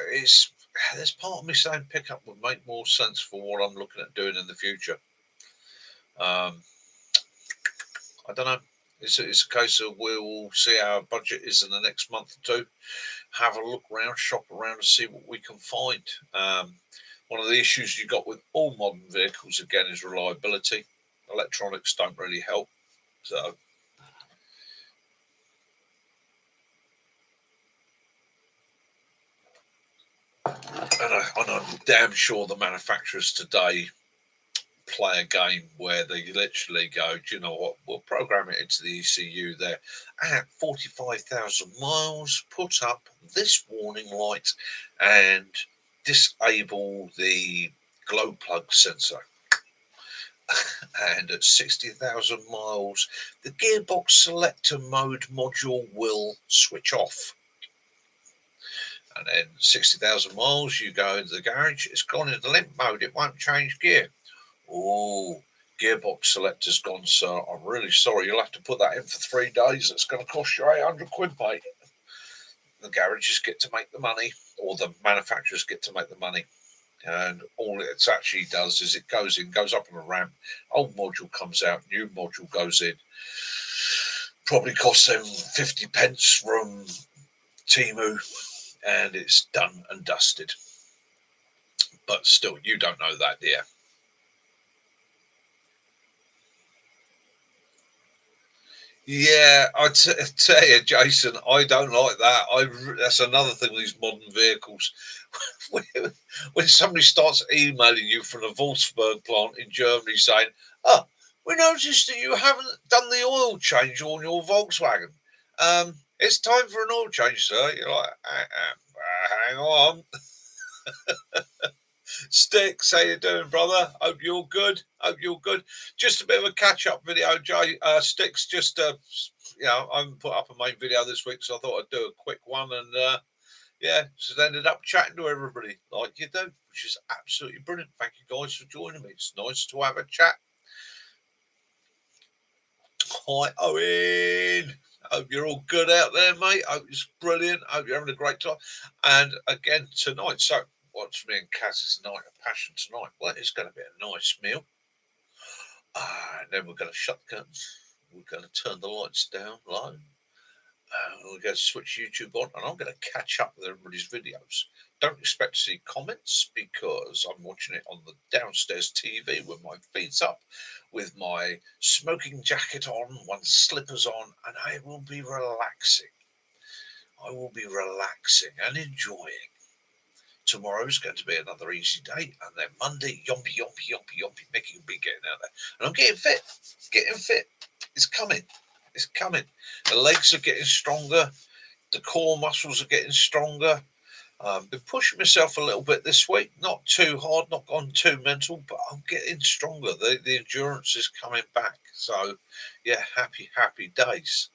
there's part of me saying pickup would make more sense for what I'm looking at doing in the future. I don't know. It's a case of we'll see how our budget is in the next month or two. Have a look around, shop around, and see what we can find. One of the issues you got with all modern vehicles again is reliability. Electronics don't really help. So and I'm damn sure the manufacturers today play a game where they literally go, do you know what, we'll program it into the ECU there. At 45,000 miles, put up this warning light and disable the glow plug sensor. And at 60,000 miles, the gearbox selector mode module will switch off. And then 60,000 miles, you go into the garage, it's gone into limp mode, it won't change gear. Oh, gearbox selector's gone, sir. I'm really sorry. You'll have to put that in for 3 days. It's going to cost you 800 quid, mate. The garages get to make the money, or the manufacturers get to make the money. And all it actually does is it goes in, goes up on a ramp, old module comes out, new module goes in. Probably costs them 50 pence from Temu, and it's done and dusted. But still, you don't know that, dear. Yeah, tell you, Jason, I don't like that. That's another thing with these modern vehicles. When somebody starts emailing you from the Wolfsburg plant in Germany saying, "Oh, we noticed that you haven't done the oil change on your Volkswagen. It's time for an oil change, sir." You're like, hang on. Sticks, how you doing, brother? Hope you're good. Just a bit of a catch-up video, Jay. Sticks, just I haven't put up a main video this week, so I thought I'd do a quick one, and just ended up chatting to everybody like you do, which is absolutely brilliant. Thank you guys for joining me. It's nice to have a chat. Hi, Owen. Hope you're all good out there, mate. Hope it's brilliant. Hope you're having a great time. And again, tonight, so what's me and Kaz's night of passion tonight? Well, it's going to be a nice meal. And then we're going to shut the curtains. We're going to turn the lights down low. We're going to switch YouTube on, and I'm going to catch up with everybody's videos. Don't expect to see comments because I'm watching it on the downstairs TV with my feet up, with my smoking jacket on, one slippers on, and I will be relaxing. I will be relaxing and enjoying. Tomorrow's going to be another easy day, and then Monday, yompy, Mickey will be getting out there. And I'm getting fit. It's coming. The legs are getting stronger. The core muscles are getting stronger. Been pushing myself a little bit this week. Not too hard, not gone too mental, but I'm getting stronger. The endurance is coming back. So, yeah, happy days.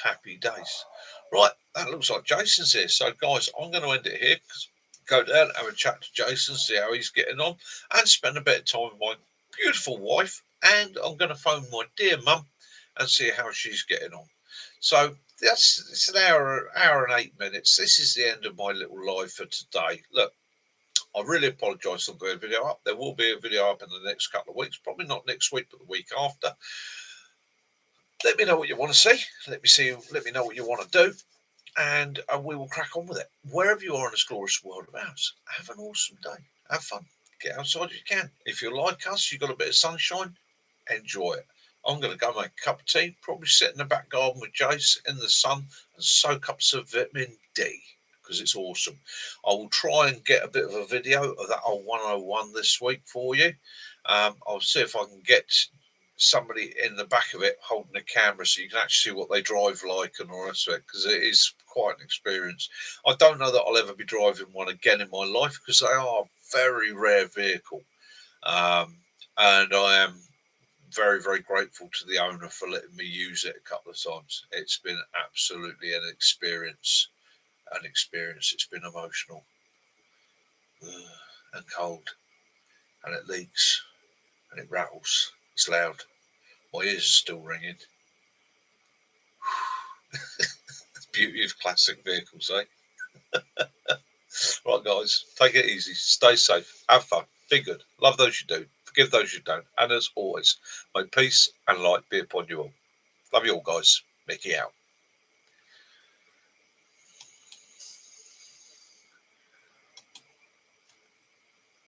Happy days. Right, that looks like Jason's here. So, guys, I'm going to end it here. Go down, have a chat to Jason, see how he's getting on, and spend a bit of time with my beautiful wife. And I'm going to phone my dear mum and see how she's getting on. So it's an hour and 8 minutes. This is the end of my little live for today. Look, I really apologise for the video up. There will be a video up in the next couple of weeks. Probably not next week, but the week after. Let me know what you want to see. Let me know what you want to do. And we will crack on with it. Wherever you are in this glorious world of ours, have an awesome day. Have fun. Get outside if you can. If you're like us, you've got a bit of sunshine, enjoy it. I'm going to go make a cup of tea, probably sit in the back garden with Jace in the sun and soak up some vitamin D because it's awesome. I will try and get a bit of a video of that old 101 this week for you. I'll see if I can get somebody in the back of it holding a camera so you can actually see what they drive like and all the rest of it, because it is quite an experience. I don't know that I'll ever be driving one again in my life because they are a very rare vehicle. And I am very, very grateful to the owner for letting me use it a couple of times. It's been absolutely an experience. It's been emotional and cold, and it leaks and it rattles. It's loud. My ears are still ringing. Beauty of classic vehicles, eh? Right, guys, take it easy, stay safe, have fun, be good, love those you do, forgive those you don't, and as always, may peace and light be upon you all. Love you all, guys. Mickey out.